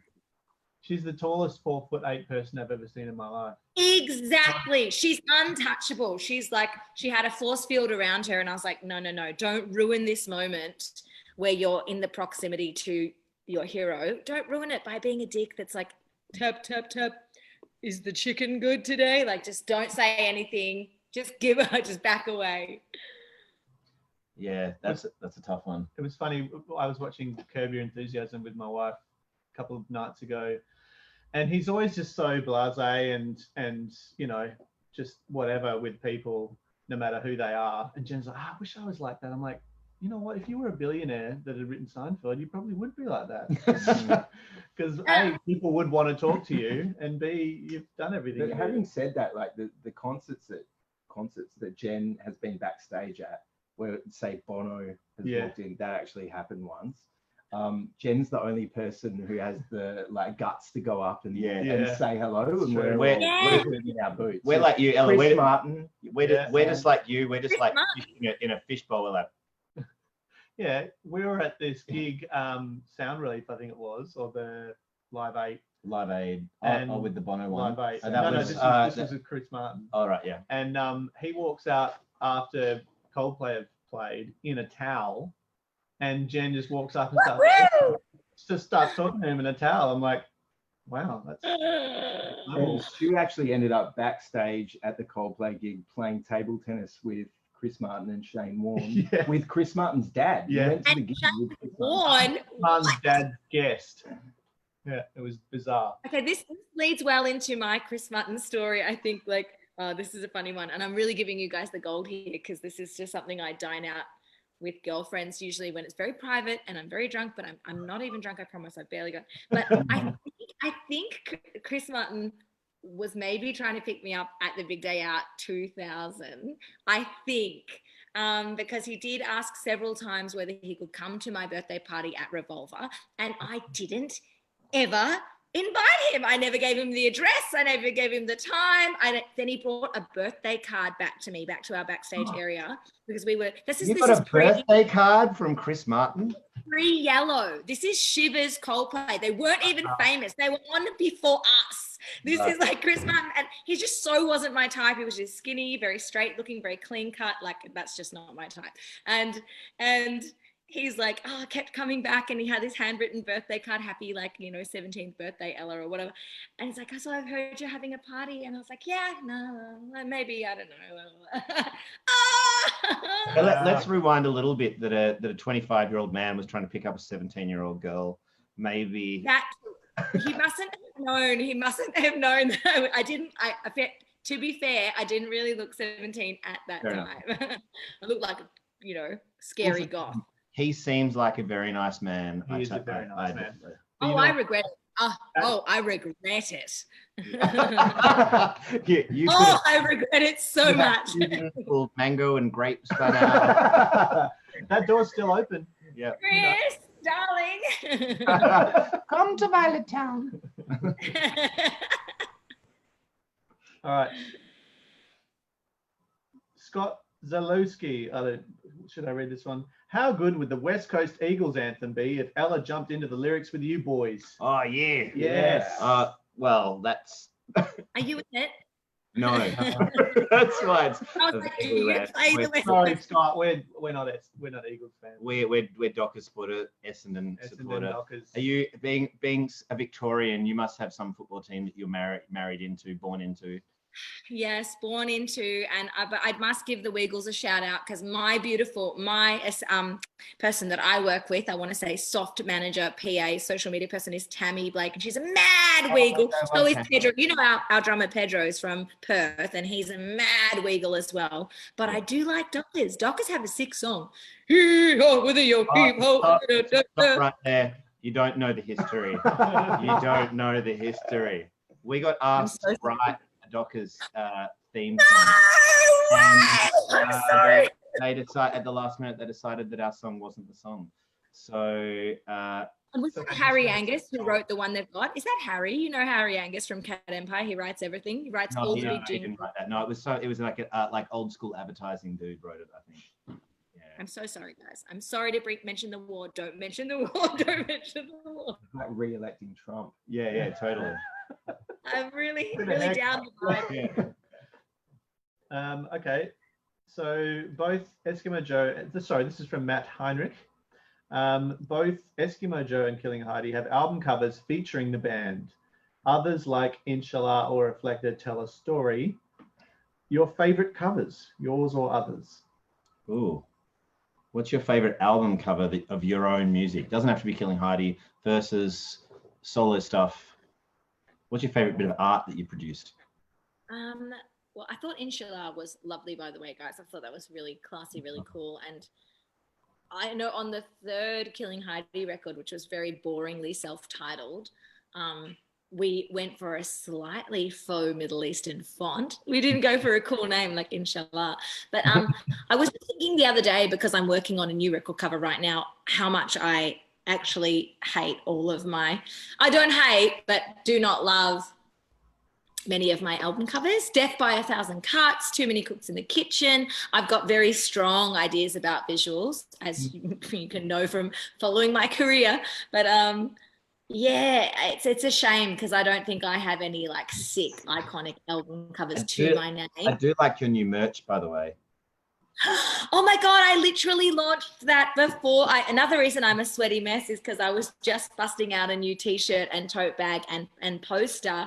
Speaker 3: She's the tallest 4'8" person I've ever seen in my life.
Speaker 1: Exactly. She's untouchable. She's like, she had a force field around her, and I was like, no, don't ruin this moment where you're in the proximity to your hero. Don't ruin it by being a dick that's like, tap, tap, tap. Is the chicken good today? Like, just don't say anything. Just just back away.
Speaker 2: Yeah, that's a tough one.
Speaker 3: It was funny. I was watching Curb Your Enthusiasm with my wife a couple of nights ago, and he's always just so blasé and just whatever with people, no matter who they are. And Jen's like, I wish I was like that. I'm like, you know what? If you were a billionaire that had written Seinfeld, you probably would be like that. Because A, people would want to talk to you, and B, you've done everything.
Speaker 4: But having said that, like the concerts that Jen has been backstage at, where say Bono has walked in, that actually happened once. Jen's the only person who has the guts to go up and say hello, and we're in our boots.
Speaker 2: We're like you, Ella.
Speaker 4: Chris Martin.
Speaker 2: We're just like you. We're just like in a fishbowl. We're like.
Speaker 3: Yeah, we were at this gig, Sound Relief, I think it was, or the Live 8.
Speaker 2: Live Aid. With the Bono one.
Speaker 3: Live 8.
Speaker 2: And
Speaker 3: this was with Chris Martin.
Speaker 2: Oh, right, yeah.
Speaker 3: And he walks out after Coldplay have played in a towel, and Jen just walks up and starts talking to him in a towel. I'm like, wow, that's cool.
Speaker 4: She actually ended up backstage at the Coldplay gig playing table tennis with Chris Martin and Shane Warne, with Chris Martin's dad.
Speaker 3: Yeah.
Speaker 4: Went to the gig with Chris
Speaker 3: Martin's dad's guest. Yeah, it was bizarre.
Speaker 1: Okay, this leads well into my Chris Martin story. I think this is a funny one. And I'm really giving you guys the gold here because this is just something I dine out with girlfriends usually when it's very private and I'm very drunk, but I'm not even drunk. I promise. I barely got. But I think Chris Martin was maybe trying to pick me up at the Big Day Out 2000. I think. Because he did ask several times whether he could come to my birthday party at Revolver, and I didn't ever invite him. I never gave him the address. I never gave him the time. Then he brought a birthday card back to our backstage area because we were.
Speaker 2: You got a birthday card from Chris Martin?
Speaker 1: Pre-Yellow. This is Shivers Coldplay. They weren't even famous. They were on before us. This is like Chris Martin, and he just so wasn't my type. He was just skinny, very straight looking, very clean cut. Like that's just not my type. And he's like, kept coming back, and he had this handwritten birthday card, happy 17th birthday, Ella, or whatever. And he's like, so I've heard you're having a party, and I was like, yeah, no, maybe, I don't know.
Speaker 2: Let's rewind a little bit. That a 25-year-old man was trying to pick up a 17-year-old girl. Maybe
Speaker 1: that he mustn't have known that I didn't. To be fair, I didn't really look 17 at that time. I looked like a scary goth.
Speaker 2: He seems like a very nice man.
Speaker 3: He is a very nice man.
Speaker 1: I regret it. I regret it. I regret it so much.
Speaker 2: Mango and grapes spun out.
Speaker 3: That door's still open.
Speaker 2: Yeah.
Speaker 1: Chris, darling.
Speaker 2: Come to Violet Town.
Speaker 3: All right. Scott Zalewski. Should I read this one? How good would the West Coast Eagles anthem be if Ella jumped into the lyrics with you boys?
Speaker 2: Oh, yeah.
Speaker 3: Yes.
Speaker 2: Well, that's...
Speaker 1: Are you in it?
Speaker 2: No. That's why it's...
Speaker 3: Sorry, Scott. We're not Eagles fans.
Speaker 2: We're Dockers supporter, Essendon supporter.
Speaker 3: Dockers.
Speaker 2: Are you being a Victorian? You must have some football team that you're married into, born into.
Speaker 1: Yes, born into, and I must give the Weagles a shout out because my person that I work with, I want to say soft manager, PA, social media person is Tammy Blake, and she's a mad Weagle. So is Pedro. You know our drummer Pedro is from Perth, and he's a mad Weagle as well. But I do like Dockers. Dockers have a sick song. With your people.
Speaker 2: Stop right there. You don't know the history. You don't know the history. We got asked to write Dockers theme song.
Speaker 1: I'm sorry.
Speaker 2: They decided at the last minute they decided that our song wasn't the song. So
Speaker 1: and was it Harry Angus who wrote the one they've got? Is that Harry? You know Harry Angus from Cat Empire. He writes everything. He writes all the big
Speaker 2: he didn't write that. No, it was like old school advertising dude wrote it, I think. Yeah.
Speaker 1: I'm so sorry, guys. I'm sorry to mention the war. Don't mention the war. Don't mention the war.
Speaker 4: Like re-electing Trump.
Speaker 2: Yeah, totally.
Speaker 1: I'm really down the line.
Speaker 3: Yeah. Okay. So both Eskimo Joe, sorry, this is from Matt Heinrich. Both Eskimo Joe and Killing Heidi have album covers featuring the band. Others like Inshallah or Reflected tell a story. Your favorite covers, yours or others?
Speaker 2: Ooh. What's your favorite album cover of your own music? Doesn't have to be Killing Heidi versus solo stuff. What's your favorite bit of art that you produced?
Speaker 1: Well, I thought Inshallah was lovely, by the way, guys. I thought that was really classy, really cool. And I know on the third Killing Heidi record, which was very boringly self-titled, we went for a slightly faux Middle Eastern font. We didn't go for a cool name like Inshallah. But I was thinking the other day, because I'm working on a new record cover right now, how much I actually hate I don't hate, but do not love many of my album covers. Death by a Thousand Cuts, Too Many Cooks in the Kitchen. I've got very strong ideas about visuals, as you can know from following my career. But yeah, it's a shame because I don't think I have any sick, iconic album covers to my name.
Speaker 2: I do like your new merch, by the way.
Speaker 1: Oh my God, I literally launched that before. Another reason I'm a sweaty mess is because I was just busting out a new t-shirt and tote bag and poster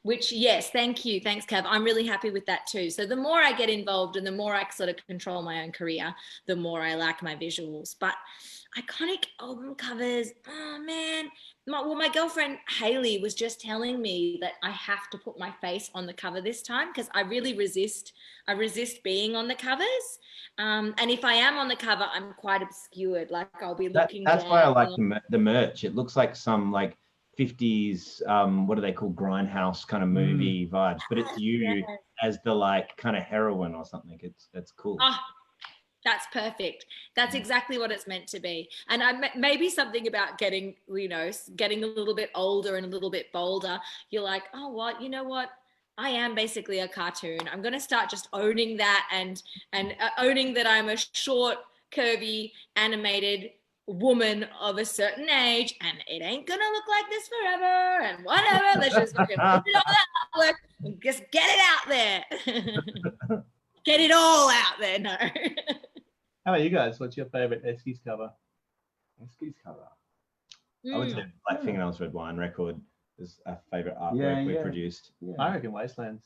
Speaker 1: Which, yes, thank you. Thanks, Kev. I'm really happy with that too. So the more I get involved and the more I sort of control my own career, the more I like my visuals. But iconic album covers, oh man. My girlfriend Haley was just telling me that I have to put my face on the cover this time because I really resist. I resist being on the covers. And if I am on the cover, I'm quite obscured. Like I'll be looking
Speaker 2: That's
Speaker 1: down.
Speaker 2: why I like the merch. It looks like some like 50s, what do they call, grindhouse kind of movie vibes, but it's you as the like kind of heroine or something. It's cool.
Speaker 1: Oh, that's perfect. That's exactly what it's meant to be. And maybe something about getting, getting a little bit older and a little bit bolder. You're like, oh, what? You know what? I am basically a cartoon. I'm going to start just owning that and owning that I'm a short, curvy, animated woman of a certain age, and it ain't gonna look like this forever, and whatever. Let's just fucking put it all out and just get it out there. Get it all out there. No.
Speaker 3: How about you guys? What's your favorite Eskies cover?
Speaker 4: Eskies cover.
Speaker 2: I would say Black Fingernails Red Wine record is a favorite artwork we produced.
Speaker 4: Yeah.
Speaker 3: I reckon Wastelands.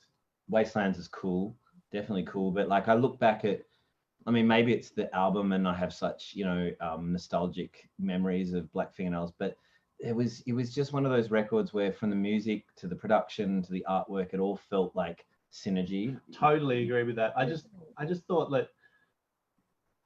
Speaker 2: Wastelands is cool, definitely cool. But like I look back at, I mean, maybe it's the album and I have such, nostalgic memories of Black Fingernails, but it was just one of those records where from the music to the production to the artwork, it all felt like synergy.
Speaker 3: Totally agree with that. I just thought that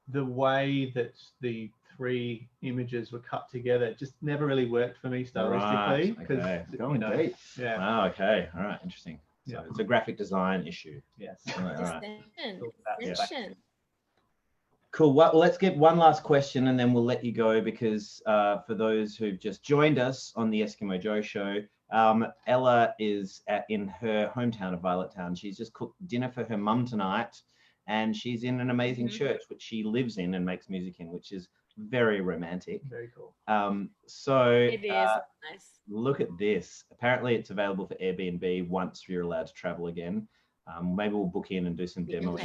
Speaker 3: the way that the three images were cut together just never really worked for me stylistically.
Speaker 2: Right, okay.
Speaker 4: Going deep.
Speaker 3: Yeah.
Speaker 2: Wow, okay. All right, interesting. So
Speaker 3: Yeah.
Speaker 2: it's a graphic design issue.
Speaker 3: Yes.
Speaker 2: All right.
Speaker 1: Distinction.
Speaker 2: Cool. Well, let's get one last question and then we'll let you go because for those who've just joined us on the Eskimo Joe show, Ella is in her hometown of Violettown. She's just cooked dinner for her mum tonight and she's in an amazing church, which she lives in and makes music in, which is very romantic.
Speaker 3: Very cool.
Speaker 2: So
Speaker 1: It is nice.
Speaker 2: look at this. Apparently it's available for Airbnb once you're allowed to travel again. Maybe we'll book in and do some demos.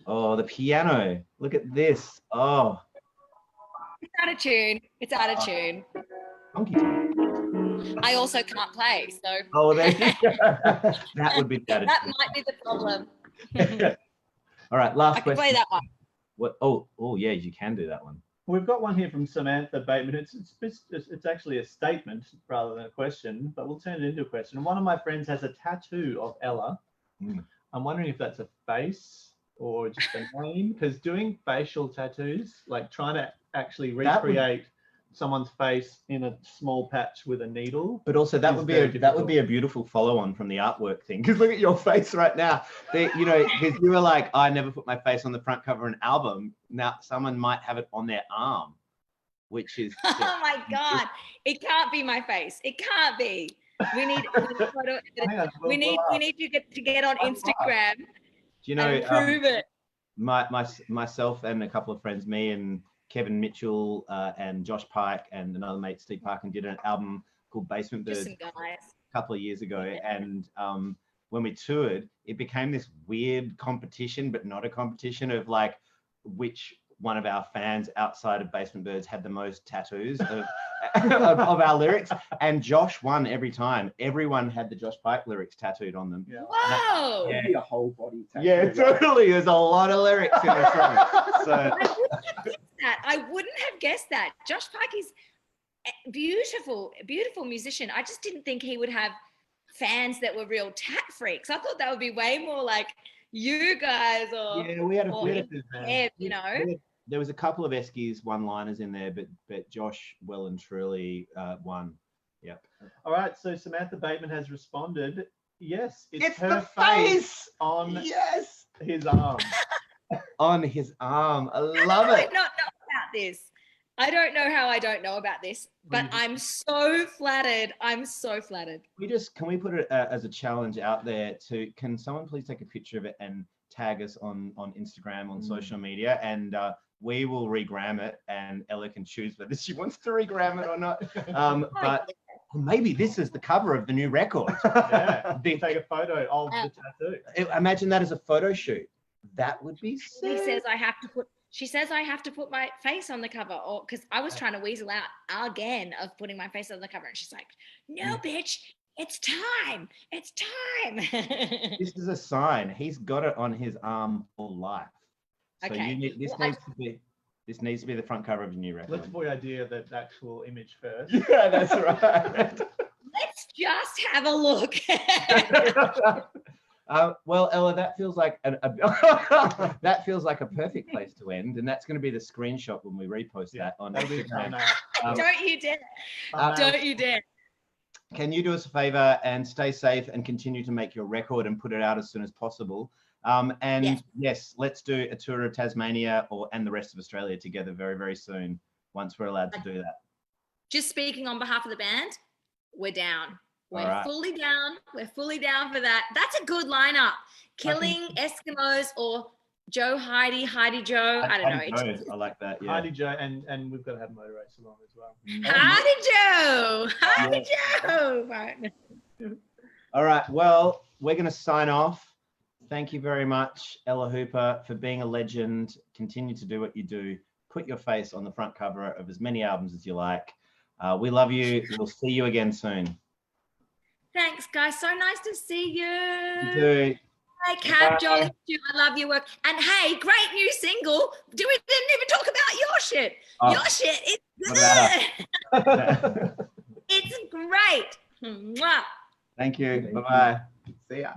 Speaker 2: Oh, the piano. Look at this. Oh.
Speaker 1: It's out of tune. It's out of tune.
Speaker 2: Funky time.
Speaker 1: I also can't play, so.
Speaker 2: Oh, there you go. That would be better.
Speaker 1: That might be the problem.
Speaker 2: All right, last
Speaker 1: I can
Speaker 2: question.
Speaker 1: play that one.
Speaker 2: What? Oh, yeah, you can do that one.
Speaker 3: We've got one here from Samantha Bateman. It's actually a statement rather than a question, but we'll turn it into a question. One of my friends has a tattoo of Ella. I'm wondering if that's a face or just a name, because doing facial tattoos, like trying to actually recreate someone's face in a small patch with a needle.
Speaker 2: But also that would be a beautiful follow-on from the artwork thing. Because look at your face right now. Because you were like, I never put my face on the front cover of an album. Now someone might have it on their arm, which is.
Speaker 1: Oh my God! It can't be my face. It can't be. We need photo. We need to get on Instagram.
Speaker 2: Do you know?
Speaker 1: And prove it.
Speaker 2: Myself and a couple of friends, me and Kevin Mitchell and Josh Pike and another mate, Steve Parkin, did an album called Basement Birds a couple of years ago. Yeah. And when we toured, it became this weird competition, but not a competition of like which one of our fans outside of Basement Birds had the most tattoos of our lyrics. And Josh won every time. Everyone had the Josh Pike lyrics tattooed on them.
Speaker 3: Yeah.
Speaker 1: Whoa!
Speaker 4: Yeah, a whole body tattoo.
Speaker 2: Yeah, totally. There's a lot of lyrics in the song. So
Speaker 1: I wouldn't have guessed that. Josh Pike is a beautiful musician. I just didn't think he would have fans that were real tat freaks. I thought that would be way more like you guys or
Speaker 2: we had there was a couple of Eskies one-liners in there, but Josh well and truly won. Yep.
Speaker 3: All right, so Samantha Bateman has responded. Yes, it's her
Speaker 2: the
Speaker 3: face on his arm.
Speaker 2: On his arm. I love it.
Speaker 1: I don't know about this. I don't know how I don't know about this, but I'm so flattered. I'm so flattered.
Speaker 2: Can we put it as a challenge out there can someone please take a picture of it and tag us on Instagram, on social media, and we will regram it and Ella can choose whether she wants to regram it or not. But maybe this is the cover of the new record.
Speaker 3: Yeah, take a photo of the tattoo.
Speaker 2: Imagine that as a photo shoot. That would be sick.
Speaker 1: She says I have to put my face on the cover, or because I was trying to weasel out again of putting my face on the cover, and she's like, "No, bitch, it's time. It's time.
Speaker 2: This is a sign. He's got it on his arm for life. So
Speaker 1: Okay.
Speaker 2: you need, this needs to be the front cover of your new record.
Speaker 3: Let's boy idea that actual image first.
Speaker 2: Yeah, that's right.
Speaker 1: Let's just have a look.
Speaker 2: Well, Ella, that feels like that feels like a perfect place to end, and that's going to be the screenshot when we repost that on
Speaker 3: That'll be
Speaker 2: Instagram.
Speaker 1: Don't you dare. Don't you dare.
Speaker 2: Can you do us a favor and stay safe and continue to make your record and put it out as soon as possible? And yes, let's do a tour of Tasmania and the rest of Australia together very, very soon once we're allowed to do that.
Speaker 1: Just speaking on behalf of the band, we're down. We're
Speaker 2: right.
Speaker 1: fully down. We're fully down for that. That's a good lineup. Killing Eskimos or Joe, Heidi Joe. I don't know.
Speaker 2: Joe, I like that. Yeah.
Speaker 3: Heidi Joe, and we've got to have motor race along as well.
Speaker 1: Heidi Joe. Heidi Joe. Right.
Speaker 2: All right. Well, we're going to sign off. Thank you very much, Ella Hooper, for being a legend. Continue to do what you do. Put your face on the front cover of as many albums as you like. We love you. We'll see you again soon.
Speaker 1: Thanks, guys. So nice to see you.
Speaker 2: You too.
Speaker 1: Hey, Cap, Jolly, I love your work. And hey, great new single. We didn't even talk about your shit.
Speaker 2: Oh,
Speaker 1: your shit is
Speaker 2: good.
Speaker 1: It's great. Mwah.
Speaker 2: Thank you. Bye-bye.
Speaker 4: See ya.